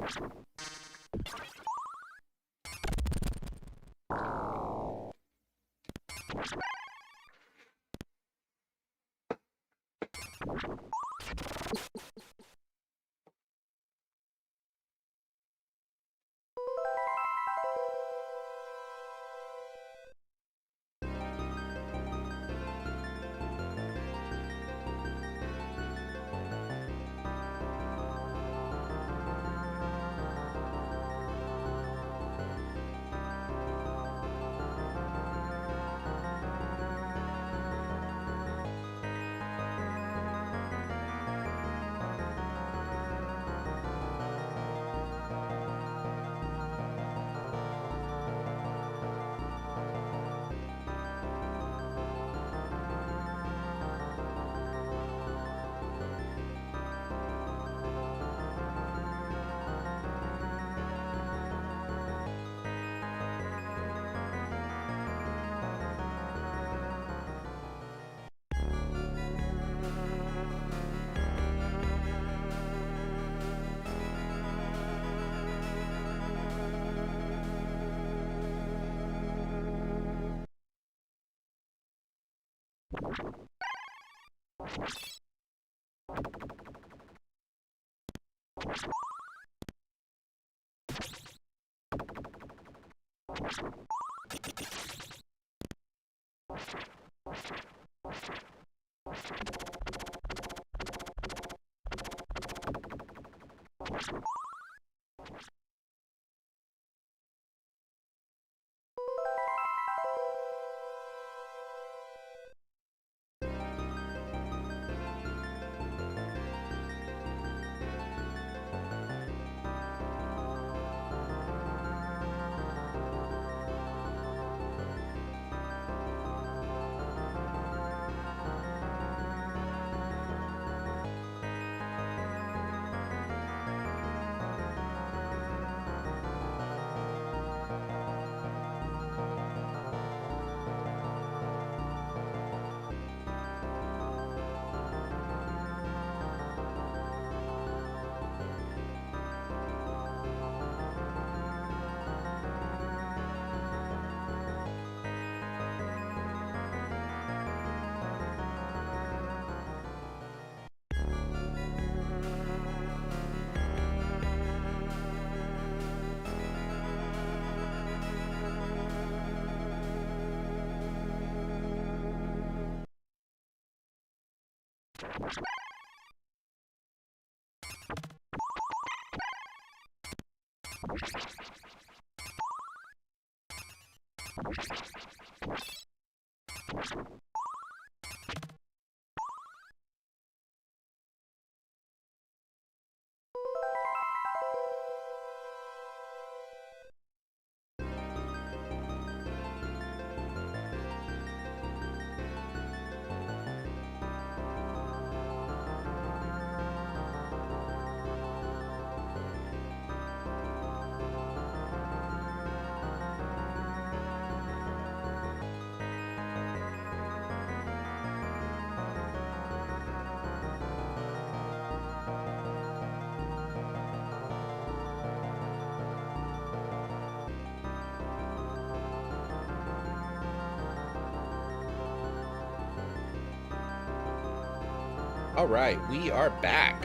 All right, we are back.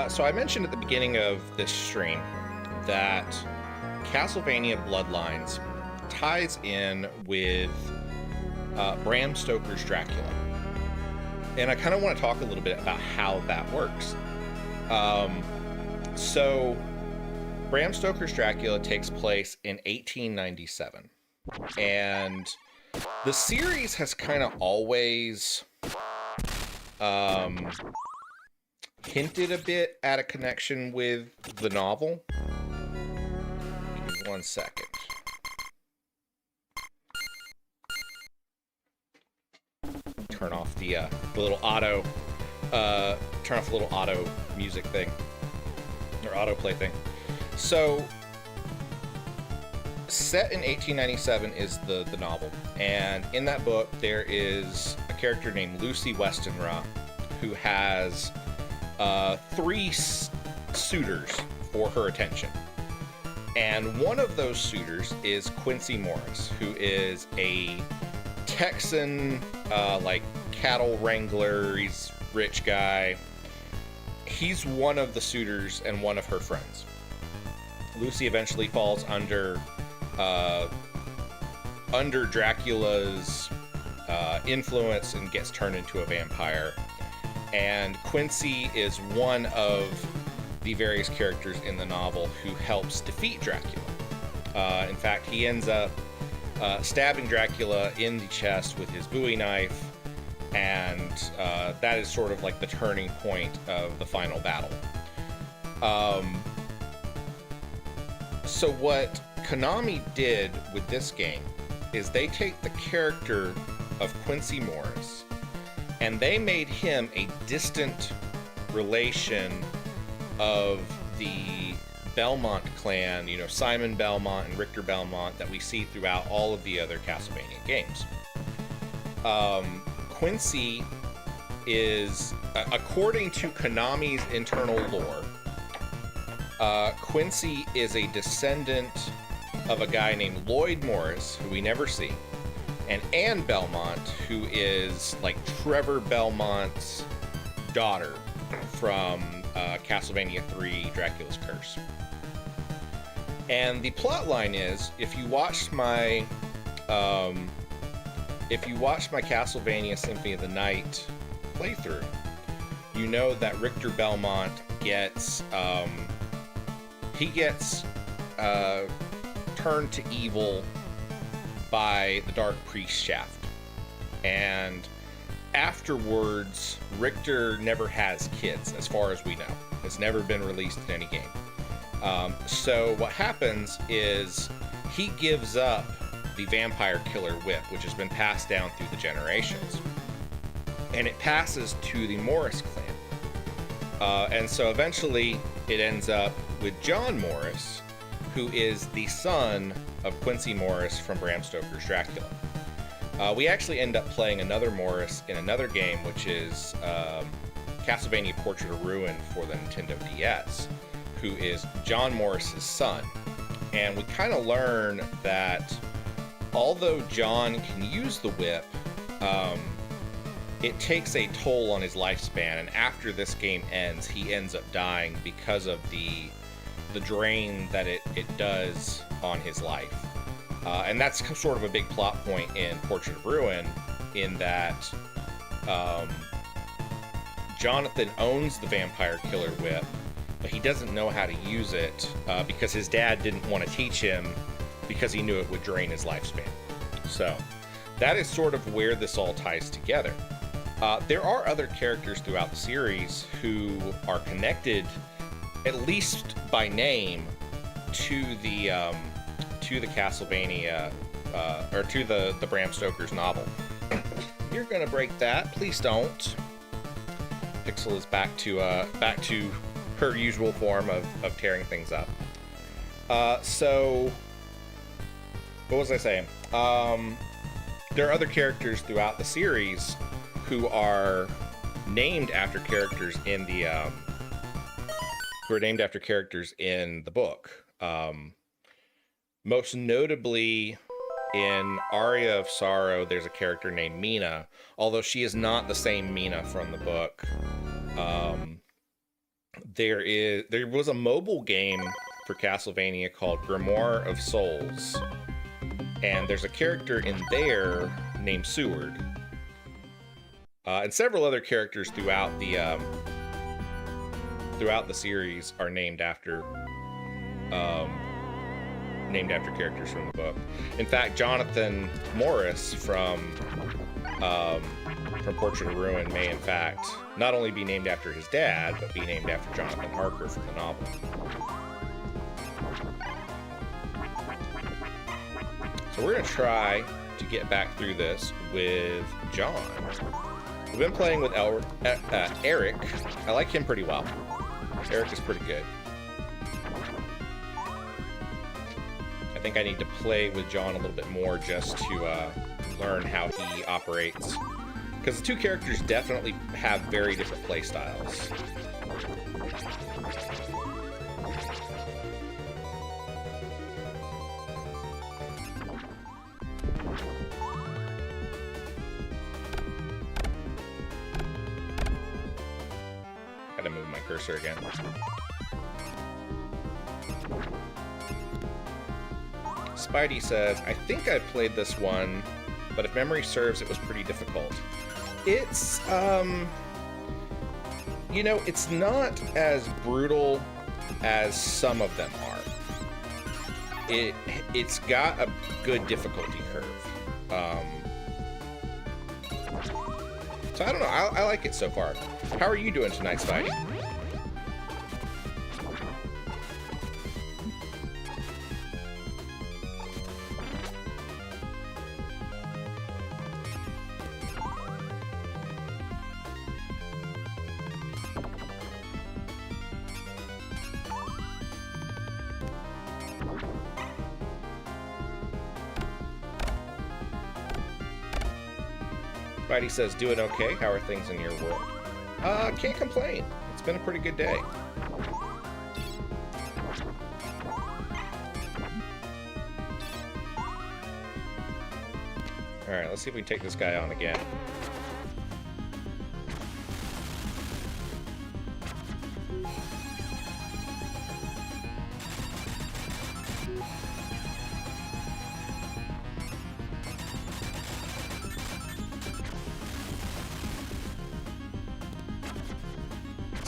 So I mentioned at the beginning of this stream that Castlevania Bloodlines ties in with Bram Stoker's Dracula. And I kind of want to talk a little bit about how that works. So Bram Stoker's Dracula takes place in 1897. And the series has kind of always hinted a bit at a connection with the novel. Give me 1 second. Turn off the little auto, turn off the little auto music thing, or autoplay thing. So, set in 1897 is the novel, and in that book there is a character named Lucy Westenra who has 3 suitors for her attention. And one of those suitors is Quincy Morris, who is a Texan, like cattle wrangler. He's a rich guy. He's one of the suitors and one of her friends. Lucy eventually falls under Dracula's influence and gets turned into a vampire. And Quincy is one of the various characters in the novel who helps defeat Dracula. In fact, he ends up stabbing Dracula in the chest with his Bowie knife, and that is sort of like the turning point of the final battle. So what Konami did with this game is they take the character of Quincy Morris and they made him a distant relation of the Belmont clan, you know, Simon Belmont and Richter Belmont, that we see throughout all of the other Castlevania games. Quincy is, according to Konami's internal lore, Quincy is a descendant of a guy named Lloyd Morris, who we never see, and Anne Belmont, who is like Trevor Belmont's daughter from Castlevania 3 Dracula's Curse. And the plot line is, if you watched my Castlevania Symphony of the Night playthrough, you know that Richter Belmont gets turned to evil by the Dark Priest Shaft, and afterwards Richter never has kids, as far as we know. It's never been released in any game. So what happens is he gives up the vampire killer whip, which has been passed down through the generations, and it passes to the Morris clan. And so eventually it ends up with John Morris, who is the son of Quincy Morris from Bram Stoker's Dracula. We actually end up playing another Morris in another game, which is Castlevania Portrait of Ruin for the Nintendo DS, who is John Morris's son. And we kind of learn that although John can use the whip, it takes a toll on his lifespan, and after this game ends, he ends up dying because of the drain that it does on his life. And that's sort of a big plot point in Portrait of Ruin, in that Jonathan owns the vampire killer whip, but he doesn't know how to use it because his dad didn't want to teach him because he knew it would drain his lifespan. So that is sort of where this all ties together. There are other characters throughout the series who are connected, at least by name, to the Castlevania, or to the Bram Stoker's novel. You're gonna break that. Please don't. Pixel is back to her usual form of tearing things up. So what was I saying? There are other characters throughout the series who are named after characters in the book. Most notably, in Aria of Sorrow, there's a character named Mina, although she is not the same Mina from the book. There was a mobile game for Castlevania called Grimoire of Souls, and there's a character in there named Seward, and several other characters throughout the series are named after characters from the book. In fact, Jonathan Morris from Portrait of Ruin may in fact not only be named after his dad, but be named after Jonathan Harker from the novel. So we're going to try to get back through this with John. We've been playing with Eric. I like him pretty well. Eric is pretty good. I think I need to play with John a little bit more just to learn how he operates. Because the two characters definitely have very different play styles. Gotta move my cursor again. Spidey says, I think I played this one, but if memory serves, it was pretty difficult. It's, you know, it's not as brutal as some of them are. It's got a good difficulty curve. So I don't know, I like it so far. How are you doing tonight, Spidey? Spidey says, doing okay. How are things in your world? Can't complain. It's been a pretty good day. Alright, let's see if we can take this guy on again.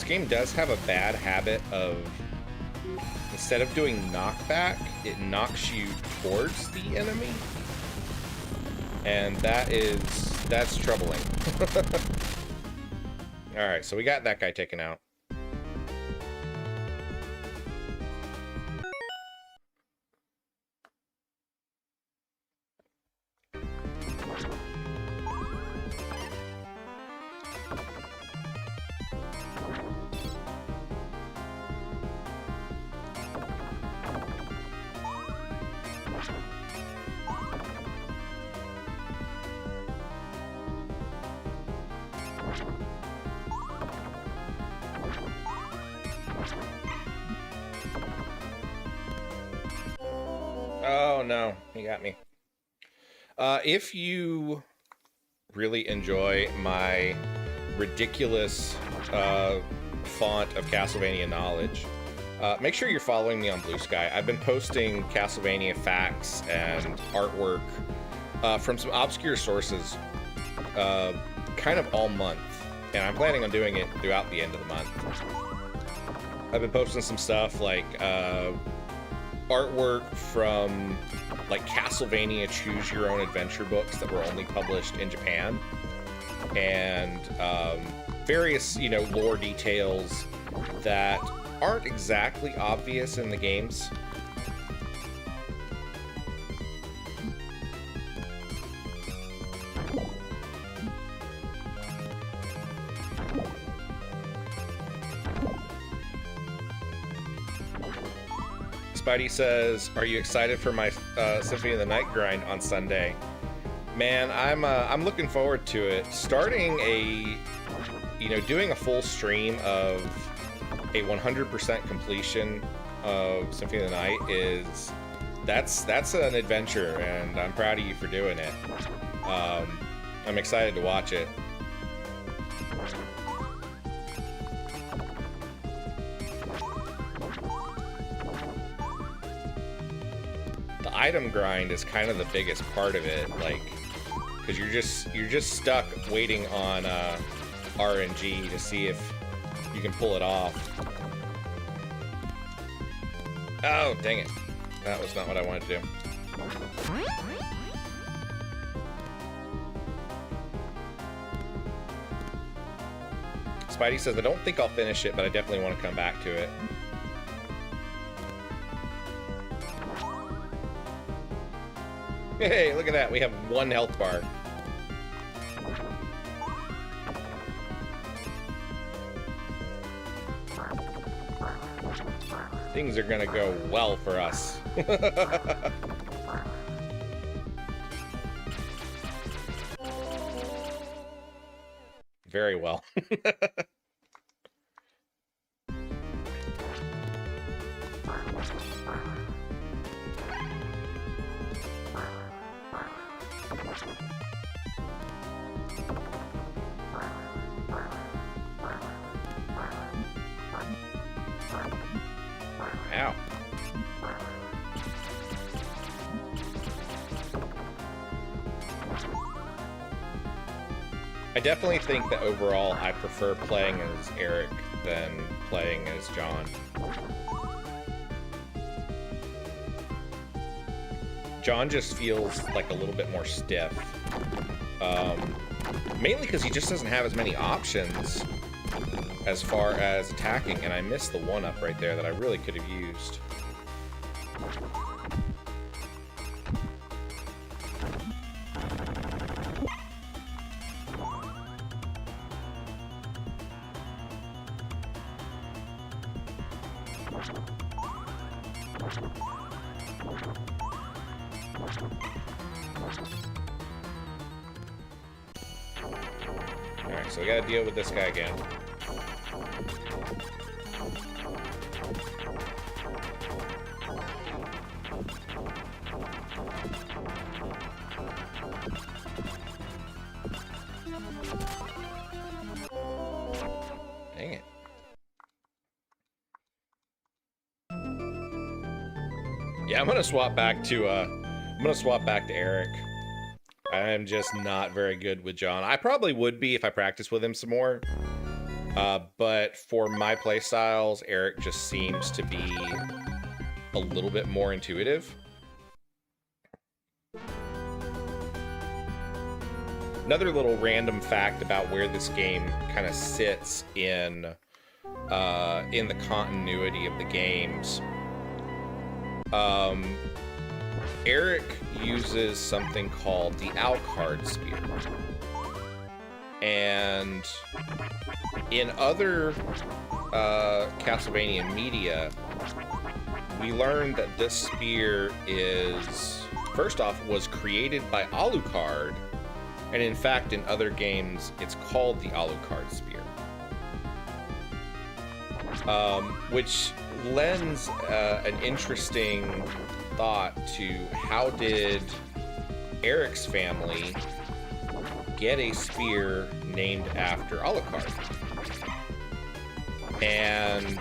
Game does have a bad habit of, instead of doing knockback, it knocks you towards the enemy, and that's troubling. All right, so we got that guy taken out. Oh no, he got me. If you really enjoy my ridiculous font of Castlevania knowledge, make sure you're following me on Blue Sky. I've been posting Castlevania facts and artwork from some obscure sources kind of all month, and I'm planning on doing it throughout the end of the month. I've been posting some stuff like artwork from like Castlevania Choose Your Own Adventure books that were only published in Japan, and various, you know, lore details that aren't exactly obvious in the games. Spidey says, "Are you excited for my Symphony of the Night grind on Sunday?" Man, I'm looking forward to it. Starting doing a full stream of a 100% completion of Symphony of the Night is that's an adventure, and I'm proud of you for doing it. I'm excited to watch it. The item grind is kind of the biggest part of it, like, because you're just stuck waiting on RNG to see if you can pull it off. Oh, dang it. That was not what I wanted to do. Spidey says, I don't think I'll finish it, but I definitely want to come back to it. Hey, look at that. We have 1 health bar. Things are gonna go well for us. Very well. Ow. I definitely think that overall I prefer playing as Eric than playing as John. John just feels like a little bit more stiff. Mainly because he just doesn't have as many options as far as attacking, and I missed the 1-up right there that I really could have used. Alright, so we gotta deal with this guy again. Dang it. Yeah, I'm gonna swap back to Eric. I'm just not very good with John. I probably would be if I practiced with him some more. But for my playstyles, Eric just seems to be a little bit more intuitive. Another little random fact about where this game kind of sits in the continuity of the games. Eric uses something called the Alucard Spear. And in other Castlevania media, we learned that this spear is, first off, was created by Alucard, and in fact, in other games, it's called the Alucard Spear. Which lends an interesting thought to how did Eric's family get a spear named after Alucard? And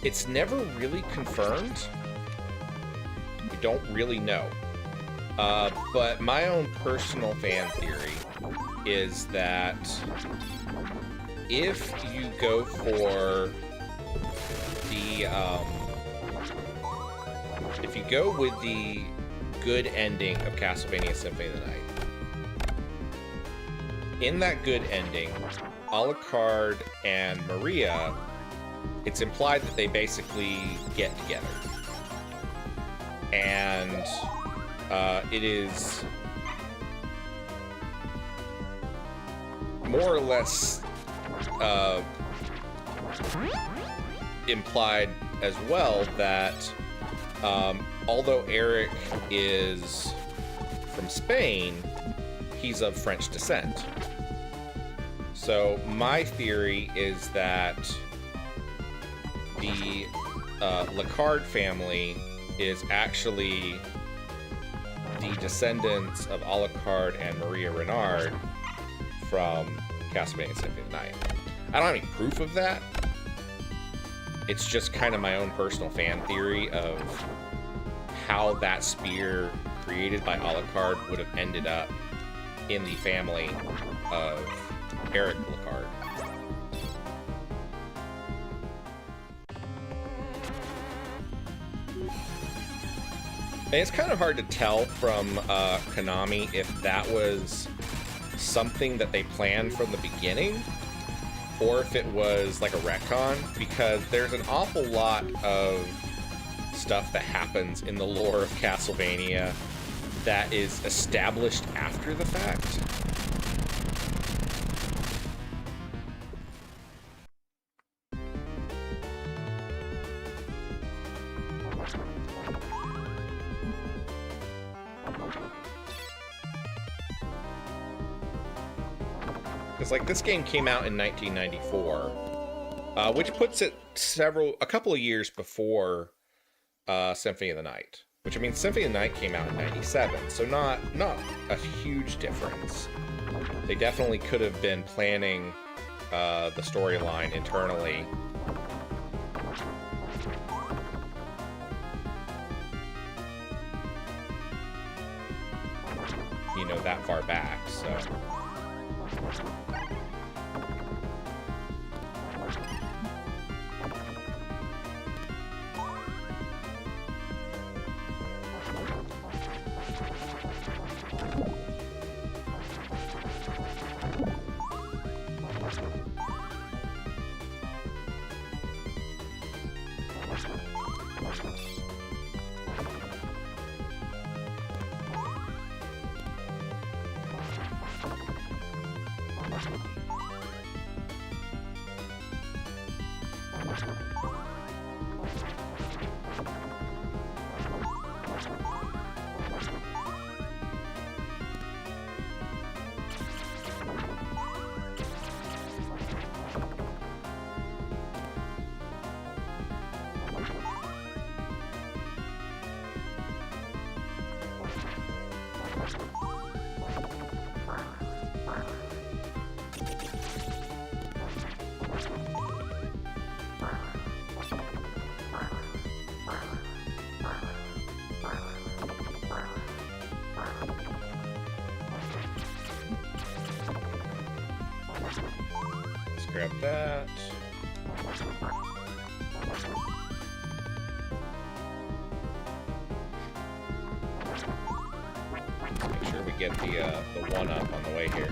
it's never really confirmed. We don't really know. But my own personal fan theory is that if you go for the if you go with the good ending of Castlevania Symphony of the Night, in that good ending, Alucard and Maria, it's implied that they basically get together. And it is more or less implied as well that although Eric is from Spain, he's of French descent. So my theory is that the Lecarde family is actually the descendants of Alucard and Maria Renard from Castlevania Symphony of the Night. I don't have any proof of that. It's just kind of my own personal fan theory of how that spear created by Alucard would have ended up in the family of Eric Lecarde. And it's kind of hard to tell from Konami if that was something that they planned from the beginning or if it was like a retcon, because there's an awful lot of stuff that happens in the lore of Castlevania that is established after the fact. Because like this game came out in 1994, which puts it a couple of years before Symphony of the Night. Which, I mean, Symphony of the Night came out in 97, so not a huge difference. They definitely could have been planning the storyline internally. You know, that far back, so... Grab that. Make sure we get the one up on the way here.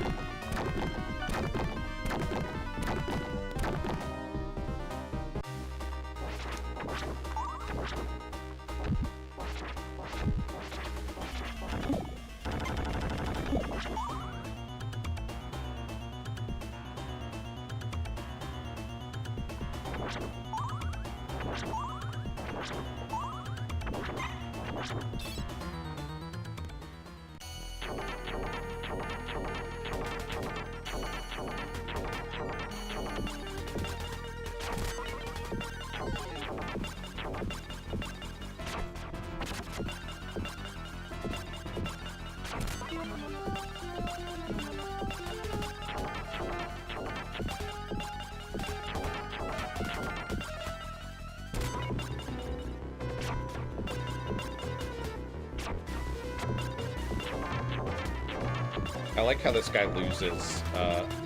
I like how this guy loses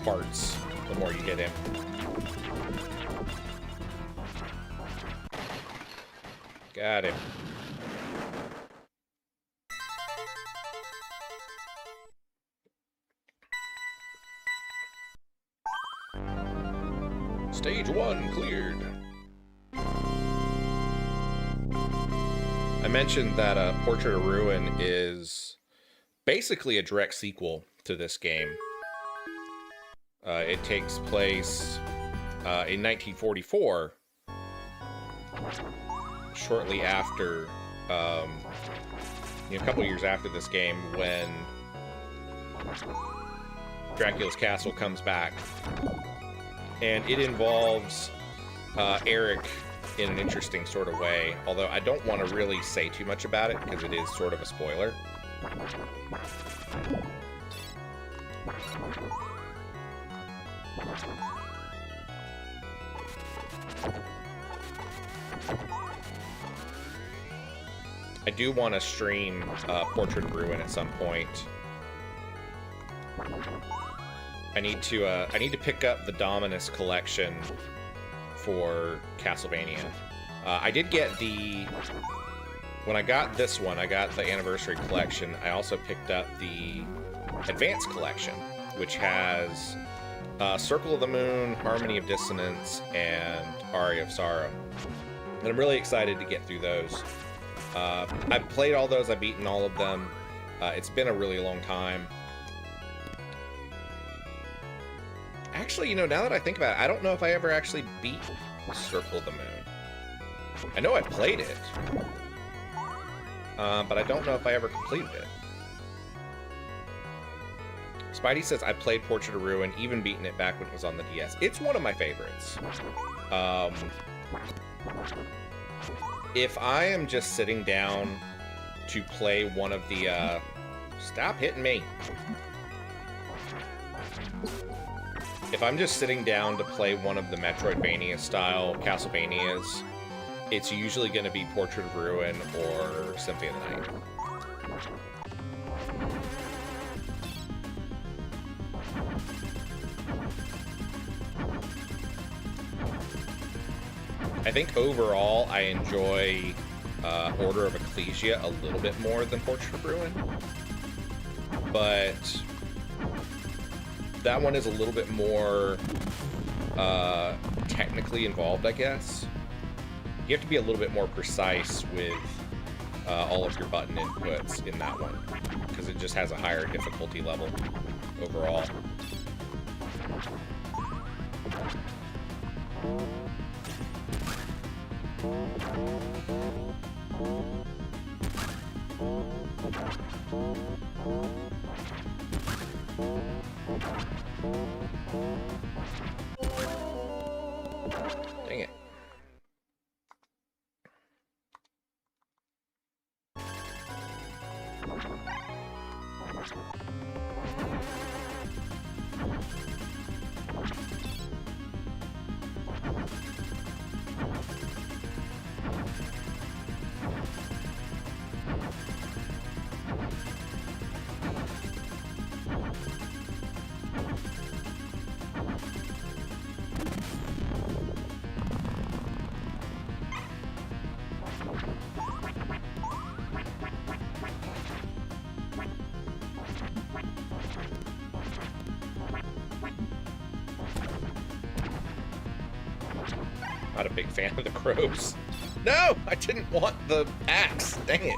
parts the more you hit him. Got him. Stage 1 cleared. I mentioned that Portrait of Ruin is basically a direct sequel to this game. It takes place in 1944, shortly after, a couple years after this game, when Dracula's castle comes back, and it involves Eric in an interesting sort of way, although I don't want to really say too much about it because it is sort of a spoiler. I do want to stream Portrait of Ruin at some point. I need to pick up the Dominus collection for Castlevania. I did get when I got this one, I got the Anniversary Collection. I also picked up the Advanced Collection, which has Circle of the Moon, Harmony of Dissonance, and Aria of Sorrow. And I'm really excited to get through those. I've played all those, I've beaten all of them. It's been a really long time. Actually, you know, now that I think about it, I don't know if I ever actually beat Circle of the Moon. I know I played it, but I don't know if I ever completed it. Spidey says, I played Portrait of Ruin, even beaten it back when it was on the DS. It's one of my favorites. If I am just sitting down to play one of the... Stop hitting me. If I'm just sitting down to play one of the Metroidvania-style Castlevanias, it's usually going to be Portrait of Ruin or Symphony of the Night. I think overall I enjoy Order of Ecclesia a little bit more than Portrait of Ruin, but that one is a little bit more technically involved, I guess. You have to be a little bit more precise with all of your button inputs in that one, because it just has a higher difficulty level overall. Dang it. Not a big fan of the crows. No! I didn't want the axe. Dang it.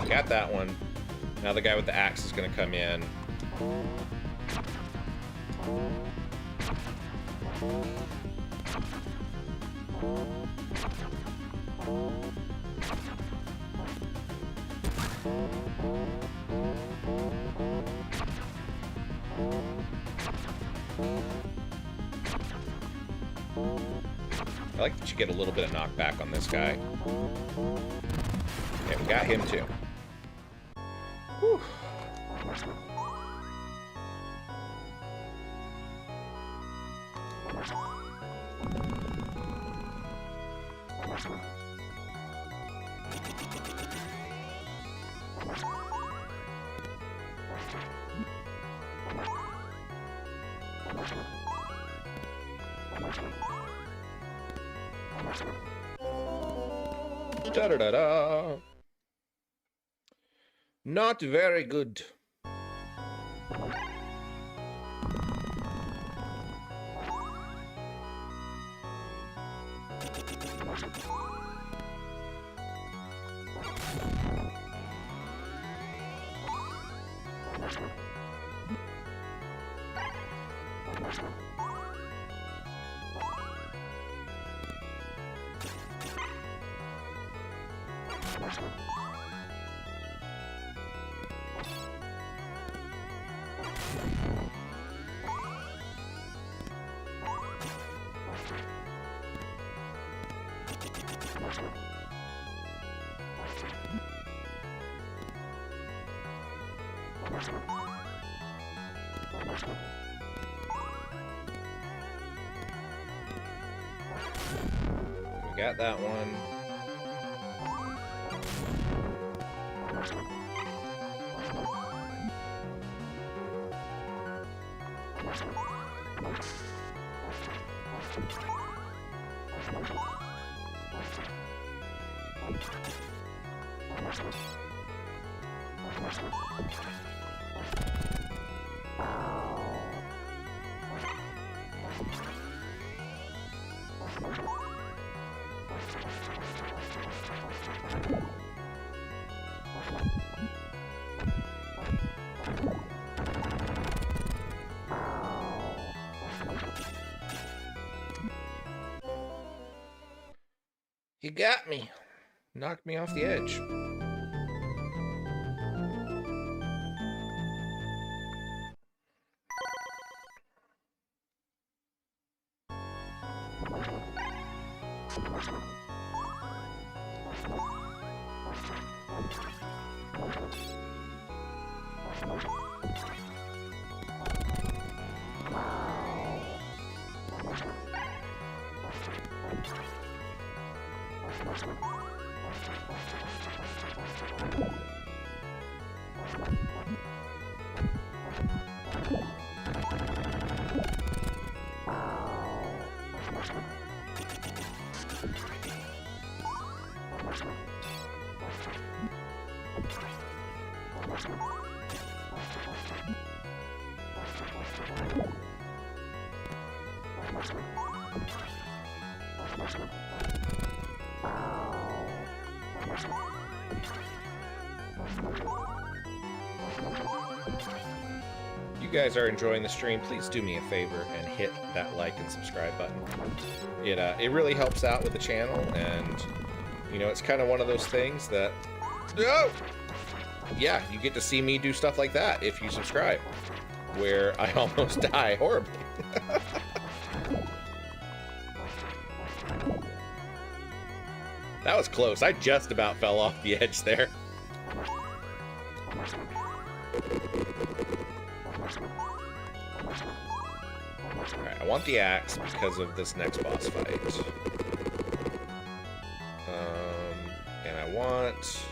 Got that one. Now the guy with the axe is going to come in. I like that you get a little bit of knockback on this guy. Okay, we got him too. Whew. Da-da-da-da. Not very good. We got that one. You got me. Knocked me off the edge. You guys are enjoying the stream, please do me a favor and hit that like and subscribe button. It really helps out with the channel, and you know, it's kind of one of those things that, yeah, you get to see me do stuff like that if you subscribe, where I almost die horribly. That was close. I just about fell off the edge there. Alright, I want the axe because of this next boss fight. And I want...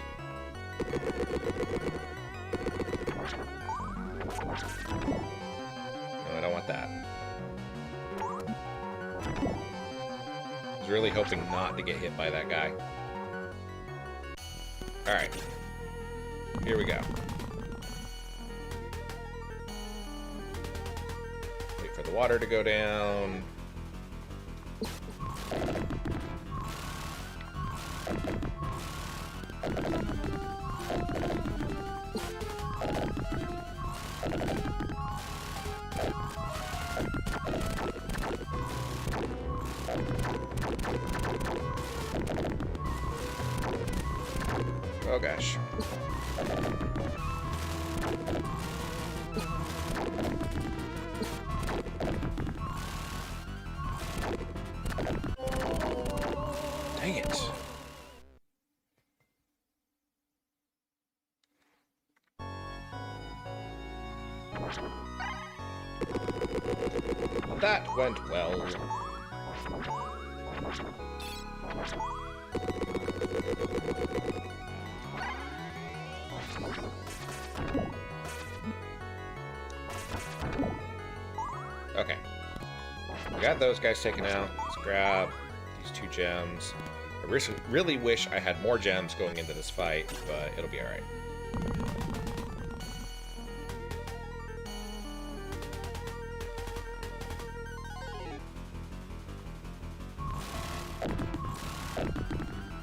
No, I don't want that. I was really hoping not to get hit by that guy. Alright. Here we go. Wait for the water to go down. Oh gosh. Dang it. That went well. Okay. We got those guys taken out. Let's grab these 2 gems. I really wish I had more gems going into this fight, but it'll be alright.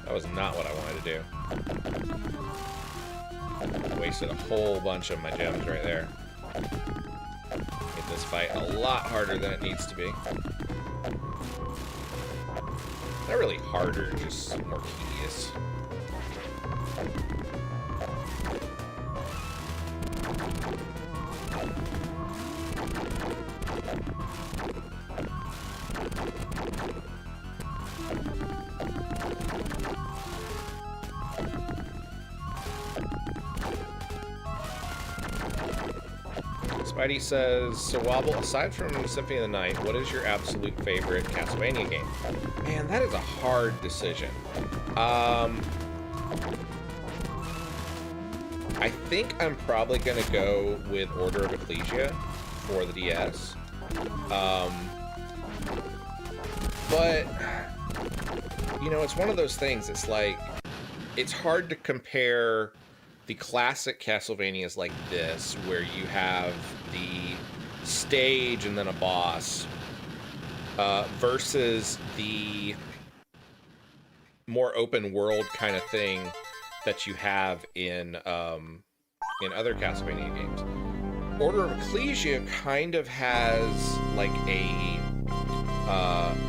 That was not what I wanted to do. Wasted a whole bunch of my gems right there. Made this fight a lot harder than it needs to be. Not really harder, just more tedious. Spidey says, so Wobble, aside from Symphony of the Night, what is your absolute favorite Castlevania game? Man, that is a hard decision. I think I'm probably going to go with Order of Ecclesia for the DS. But, you know, it's one of those things, it's like, it's hard to compare the classic Castlevanias like this, where you have the stage and then a boss, versus the more open world kind of thing that you have in other Castlevania games. Order of Ecclesia kind of has like a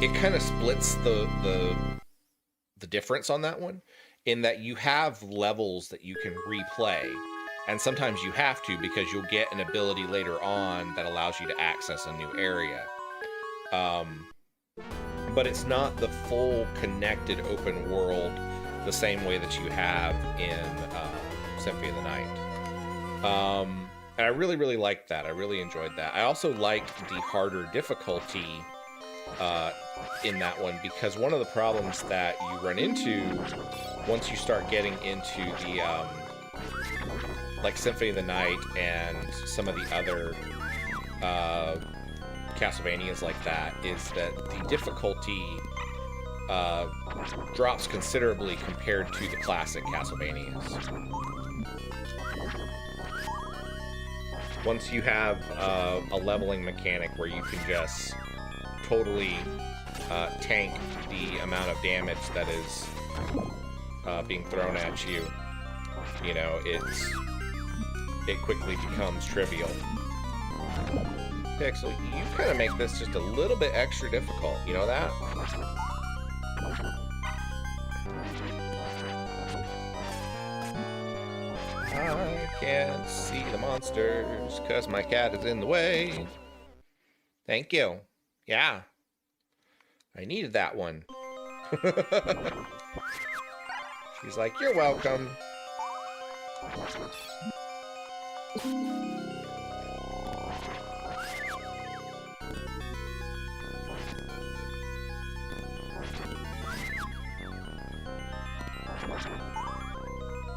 it kind of splits the difference on that one, in that you have levels that you can replay, and sometimes you have to because you'll get an ability later on that allows you to access a new area. But it's not the full connected open world the same way that you have in Symphony of the Night. And I really, really liked that. I really enjoyed that. I also liked the harder difficulty in that one, because one of the problems that you run into once you start getting into the like Symphony of the Night and some of the other Castlevanias like that, is that the difficulty drops considerably compared to the classic Castlevanias. Once you have a leveling mechanic where you can just totally tank the amount of damage that is being thrown at you, you know, it quickly becomes trivial. Pixel, you kind of make this just a little bit extra difficult, you know that? I can't see the monsters because my cat is in the way. Thank you. Yeah. I needed that one. She's like, you're welcome.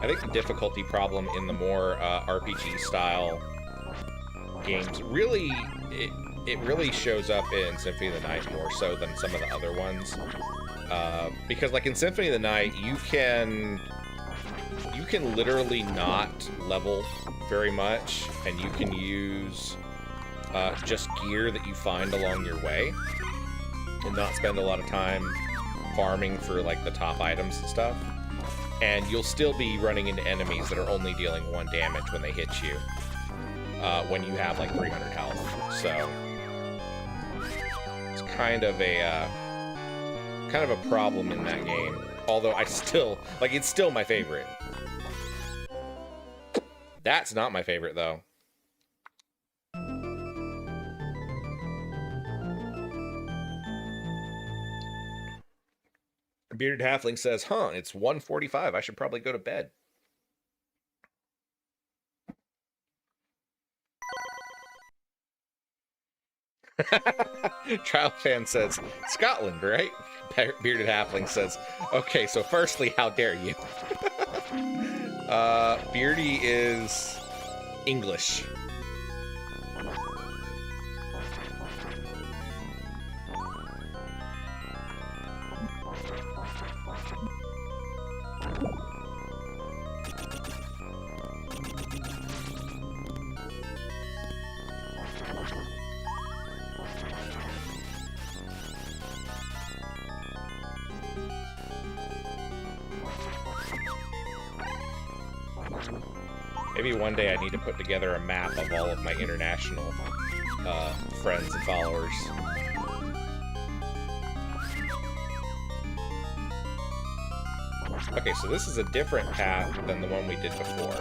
I think the difficulty problem in the more RPG style games really, it really shows up in Symphony of the Night more so than some of the other ones. Because like in Symphony of the Night, you can literally not level very much, and you can use just gear that you find along your way and not spend a lot of time farming for like the top items and stuff. And you'll still be running into enemies that are only dealing 1 damage when they hit you, when you have like 300 health. So it's kind of a problem in that game. Although I still like, it's still my favorite. That's not my favorite though. Bearded Halfling says, huh, it's 1:45. I should probably go to bed. Trial Fan says, Scotland, right? Bearded Halfling says, okay, so firstly, how dare you? Beardy is English. Maybe one day I need to put together a map of all of my international friends and followers. Okay, so this is a different path than the one we did before.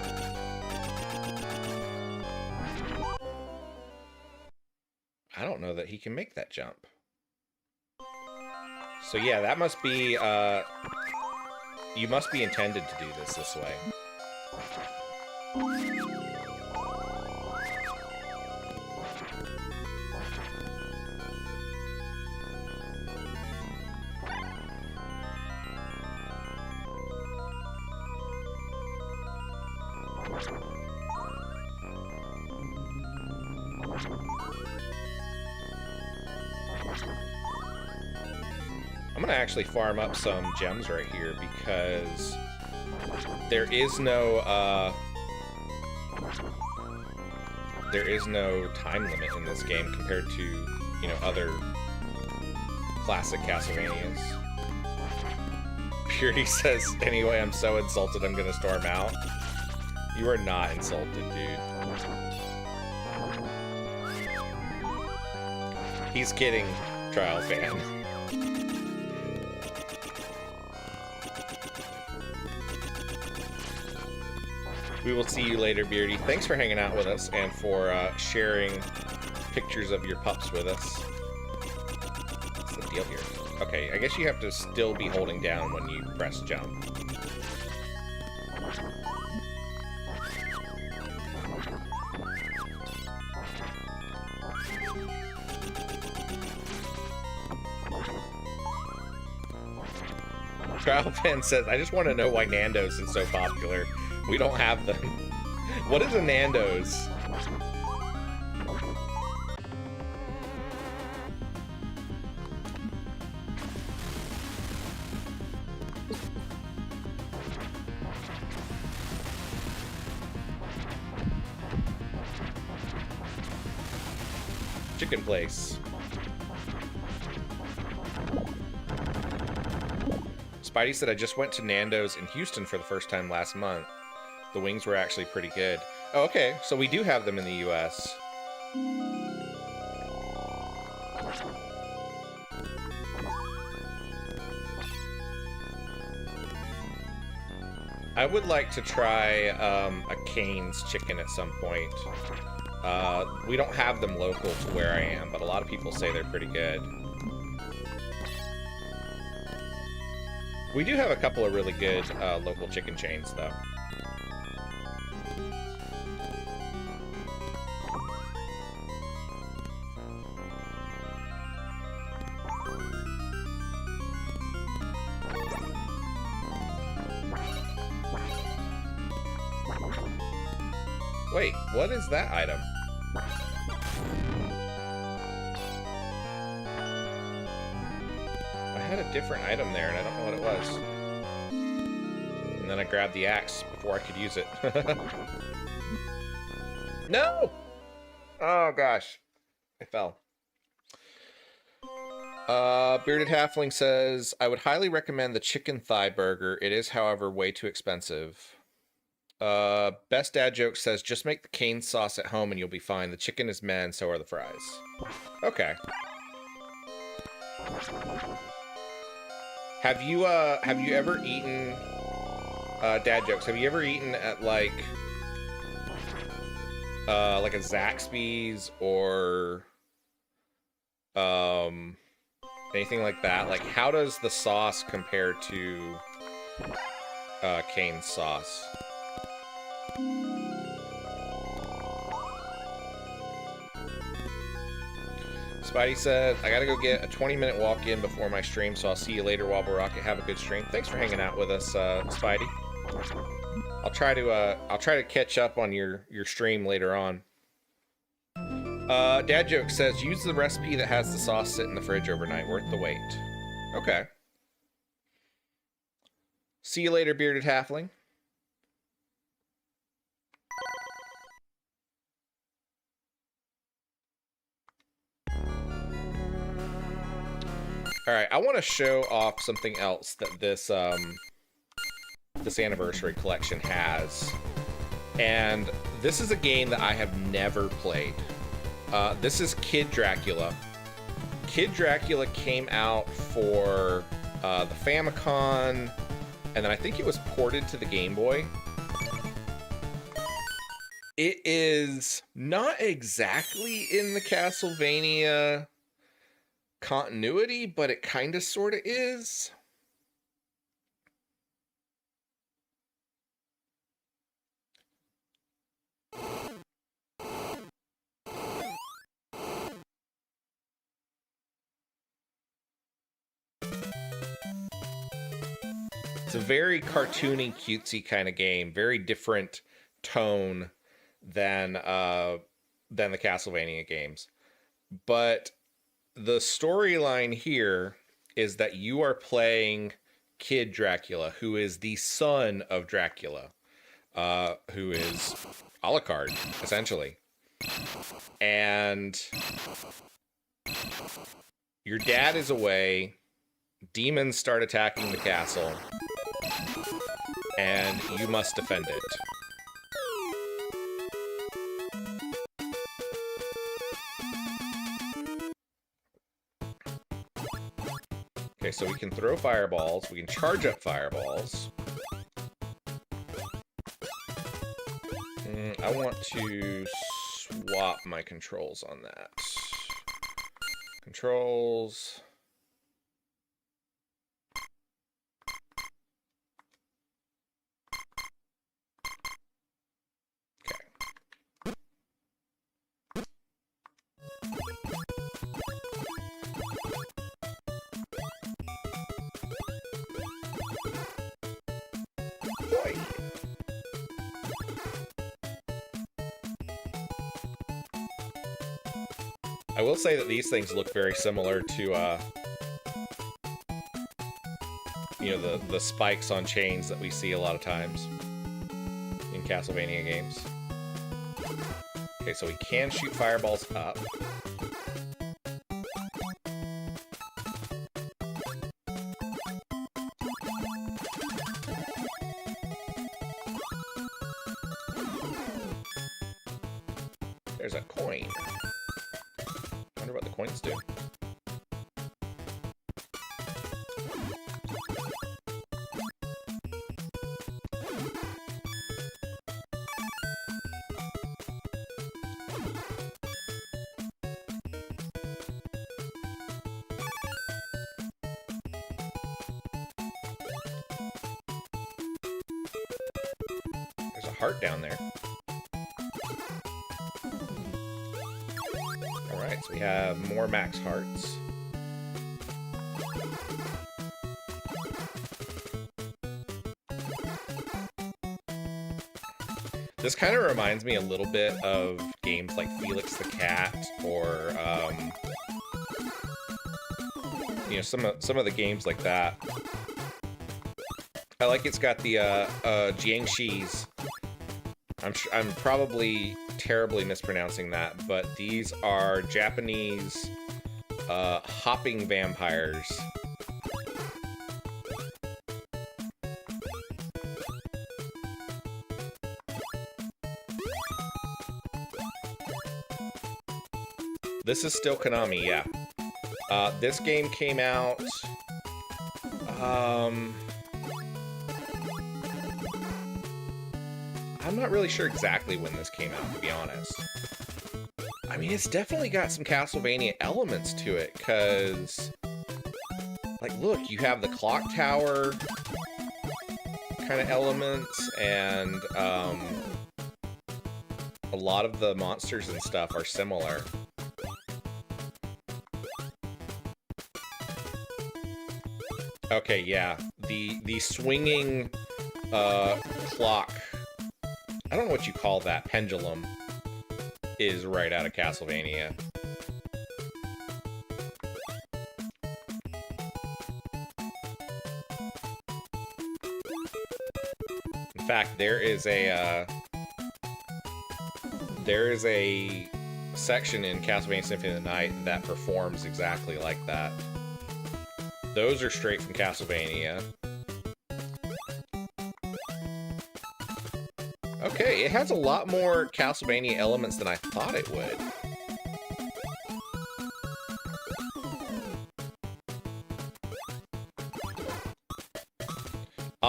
I don't know that he can make that jump. So yeah, that must be, you must be intended to do this way. I'm gonna actually farm up some gems right here because there is no time limit in this game compared to, you know, other classic Castlevanias. Purity says, anyway, I'm so insulted I'm gonna storm out. You are not insulted, dude. He's kidding, Trial Fan. We will see you later, Beardy. Thanks for hanging out with us and for sharing pictures of your pups with us. What's the deal here? Okay, I guess you have to still be holding down when you press jump. Trial Fan says, I just want to know why Nando's is so popular. We don't have them. What is a Nando's? Chicken place. Spidey said, I just went to Nando's in Houston for the first time last month. The wings were actually pretty good. Oh, okay, so we do have them in the US. I would like to try a Cane's chicken at some point. We don't have them local to where I am, but a lot of people say they're pretty good. We do have a couple of really good local chicken chains, though. Wait, what is that item? I had a different item there, and I don't know what it was. And then I grabbed the axe before I could use it. No! Oh, gosh. I fell. Bearded Halfling says, I would highly recommend the chicken thigh burger. It is, however, way too expensive. Best Dad Joke says, just make the cane sauce at home and you'll be fine. The chicken is meh and so are the fries. Okay. Have you ever eaten, Dad Jokes, have you ever eaten at, like a Zaxby's or, anything like that? Like, how does the sauce compare to, cane sauce? Spidey said, I gotta go get a 20-minute walk in before my stream, so I'll see you later, Wobblerocket. Have a good stream. Thanks for hanging out with us, Spidey. I'll try to catch up on your stream later on. Dad Joke says, use the recipe that has the sauce sit in the fridge overnight. Worth the wait. Okay. See you later, Bearded Halfling. Alright, I want to show off something else that this Anniversary Collection has. And this is a game that I have never played. This is Kid Dracula. Kid Dracula came out for the Famicom, and then I think it was ported to the Game Boy. It is not exactly in the Castlevania continuity, but it kind of sort of is. It's a very cartoony, cutesy kind of game. Very different tone than the Castlevania games. But the storyline here is that you are playing Kid Dracula, who is the son of Dracula, who is Alucard, essentially. And your dad is away. Demons start attacking the castle, and you must defend it. Okay, so we can throw fireballs, we can charge up fireballs. I want to swap my controls on that. Controls. I will say that these things look very similar to, you know, the spikes on chains that we see a lot of times in Castlevania games. Okay, so we can shoot fireballs up. There's a coin. I wonder what the coins do. There's a heart down there. Alright, so we have more max hearts. This kind of reminds me a little bit of games like Felix the Cat, or you know, some of the games like that. I like it's got the Jiangxis. I'm probably terribly mispronouncing that, but these are Japanese hopping vampires. This is still Konami, yeah. This game came out... I'm not really sure exactly when this came out, to be honest. I mean, it's definitely got some Castlevania elements to it, because... like, look, you have the clock tower kind of elements, and a lot of the monsters and stuff are similar. Okay, yeah. The swinging clock, I don't know what you call that, pendulum, is right out of Castlevania. In fact, there is a section in Castlevania Symphony of the Night that performs exactly like that. Those are straight from Castlevania. Okay, it has a lot more Castlevania elements than I thought it would.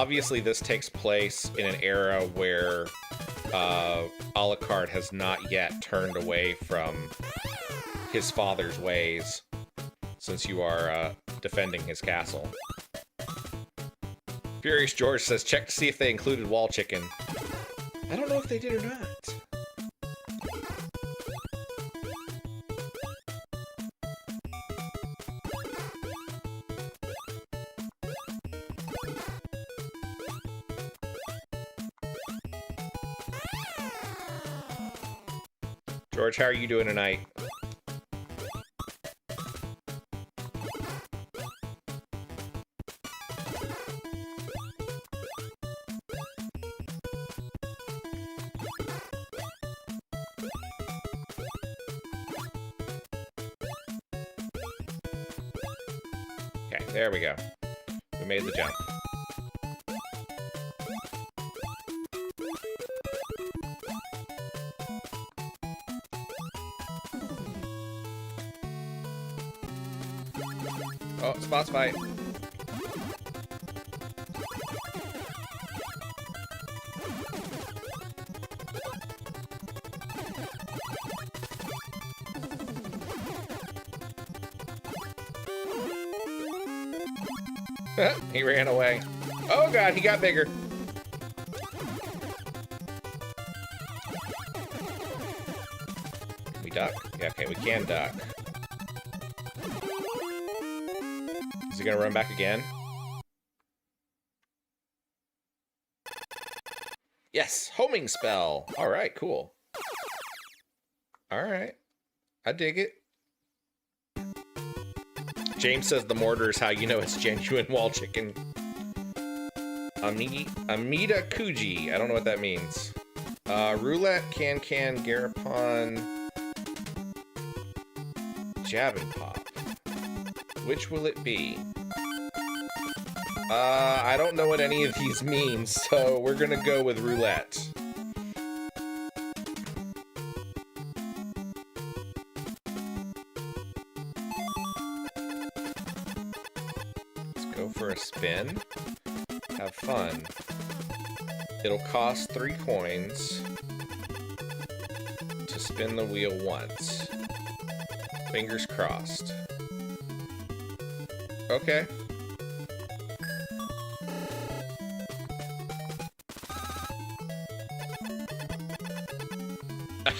obviously this takes place in an era where Alucard has not yet turned away from his father's ways, since you are defending his castle. Furious George says, check to see if they included wall chicken. I don't know if they did or not. George, how are you doing tonight? Okay, there we go. We made the jump. Oh, spots fight. He ran away. Oh god, he got bigger. Can we duck? Yeah, okay, we can duck. Is he gonna run back again? Yes, homing spell. All right, cool. All right, I dig it. James says the mortar is how you know it's genuine wall chicken. Amida Kuji. I don't know what that means. Roulette, Can, Garapon, Jab and Pop. Which will it be? I don't know what any of these mean, so we're gonna go with roulette. Let's go for a spin. Have fun. It'll cost 3 coins to spin the wheel once. Fingers crossed. Okay.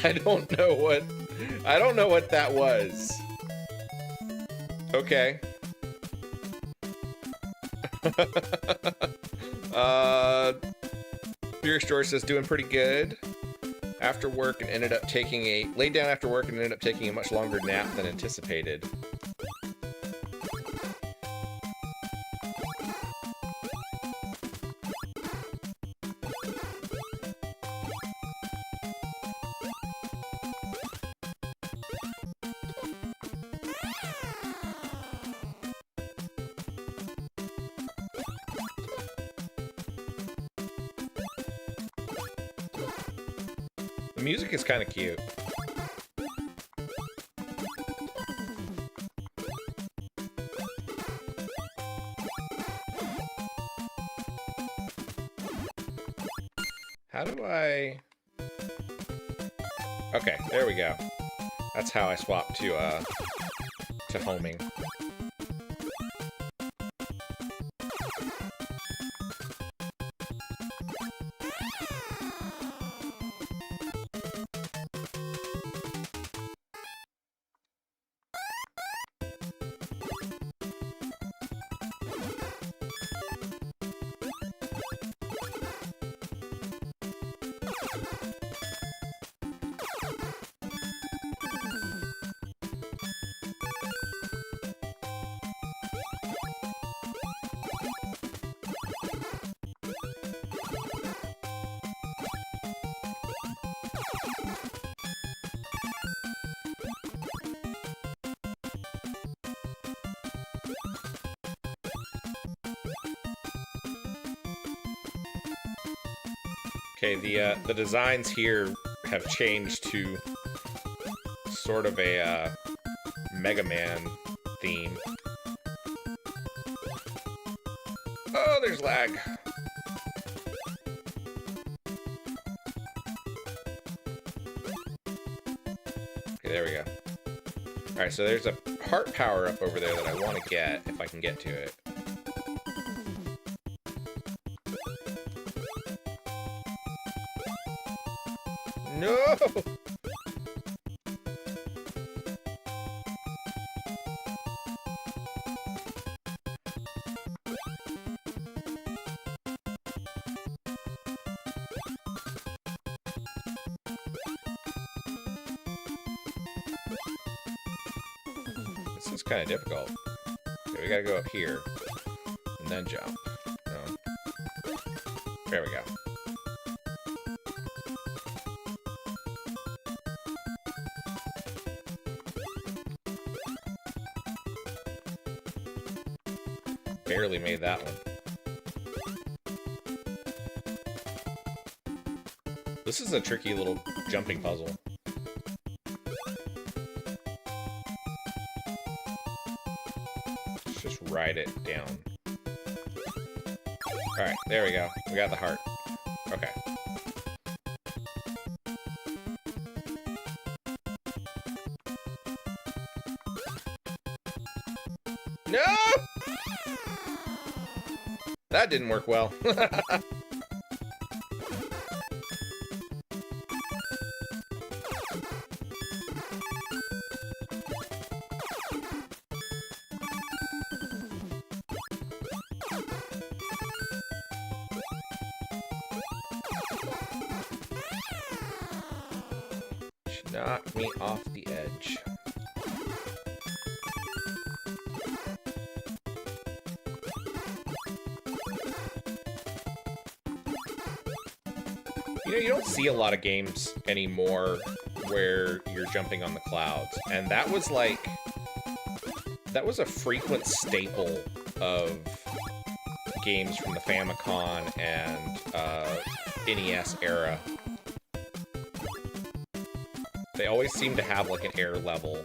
I don't know what that was. Okay. Furious George says doing pretty good. After work and ended up taking laid down after work and ended up taking a much longer nap than anticipated. The music is kind of cute. How do I... Okay, there we go. That's how I swap to homing. Okay, the designs here have changed to sort of a Mega Man theme. Oh, there's lag. there we go. Alright, so there's a heart power up over there that I want to get, if I can get to it. No! This is kind of difficult. Okay, we gotta go up here and then jump. No. There we go. Barely made that one. This is a tricky little jumping puzzle. Let's just ride it down. Alright, there we go. We got the heart. Okay. No! That didn't work well. Knock me off the edge. You know, you don't see a lot of games anymore where you're jumping on the clouds, and that was like, that was a frequent staple of games from the Famicom and NES era. They always seem to have like an air level.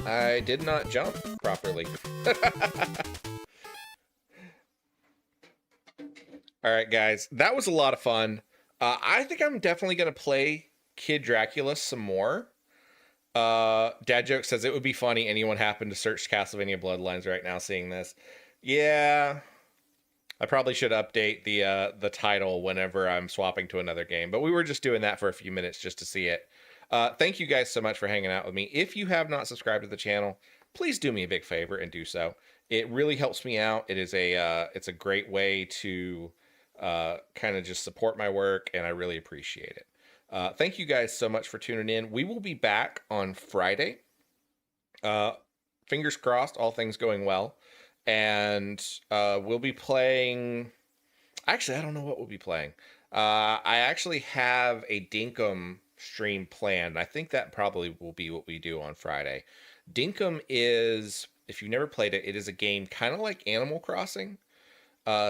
I did not jump properly. Alright guys, that was a lot of fun. I think I'm definitely going to play Kid Dracula some more. Dad Joke says it would be funny anyone happened to search Castlevania Bloodlines right now seeing this. Yeah, I probably should update the title whenever I'm swapping to another game, but we were just doing that for a few minutes just to see it. Thank you guys so much for hanging out with me. If you have not subscribed to the channel, please do me a big favor and do so. It really helps me out. It is it's a great way to kind of just support my work, and I really appreciate it. Thank you guys so much for tuning in. We will be back on Friday. Fingers crossed, all things going well. And we'll be playing... Actually, I don't know what we'll be playing. I actually have a Dinkum stream planned. I think that probably will be what we do on Friday. Dinkum is, if you've never played it, it is a game kind of like Animal Crossing,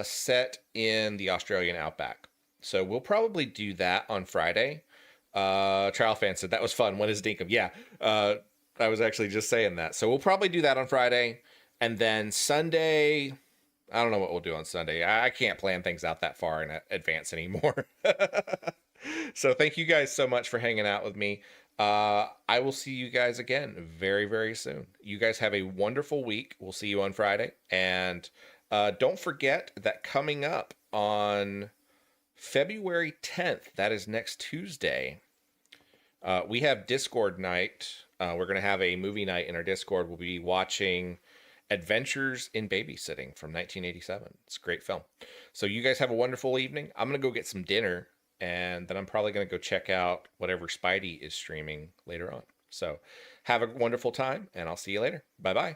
set in the Australian outback. So we'll probably do that on Friday. Trial Fan said that was fun. When is Dinkum? Yeah, I was actually just saying that. So we'll probably do that on Friday. And then Sunday, I don't know what we'll do on Sunday. I can't plan things out that far in advance anymore. So thank you guys so much for hanging out with me. I will see you guys again very, very soon. You guys have a wonderful week. We'll see you on Friday. And don't forget that coming up on February 10th, that is next Tuesday, we have Discord night. We're going to have a movie night in our Discord. We'll be watching Adventures in Babysitting from 1987. It's a great film. So you guys have a wonderful evening. I'm going to go get some dinner, and then I'm probably going to go check out whatever Spidey is streaming later on. So have a wonderful time, and I'll see you later. Bye-bye.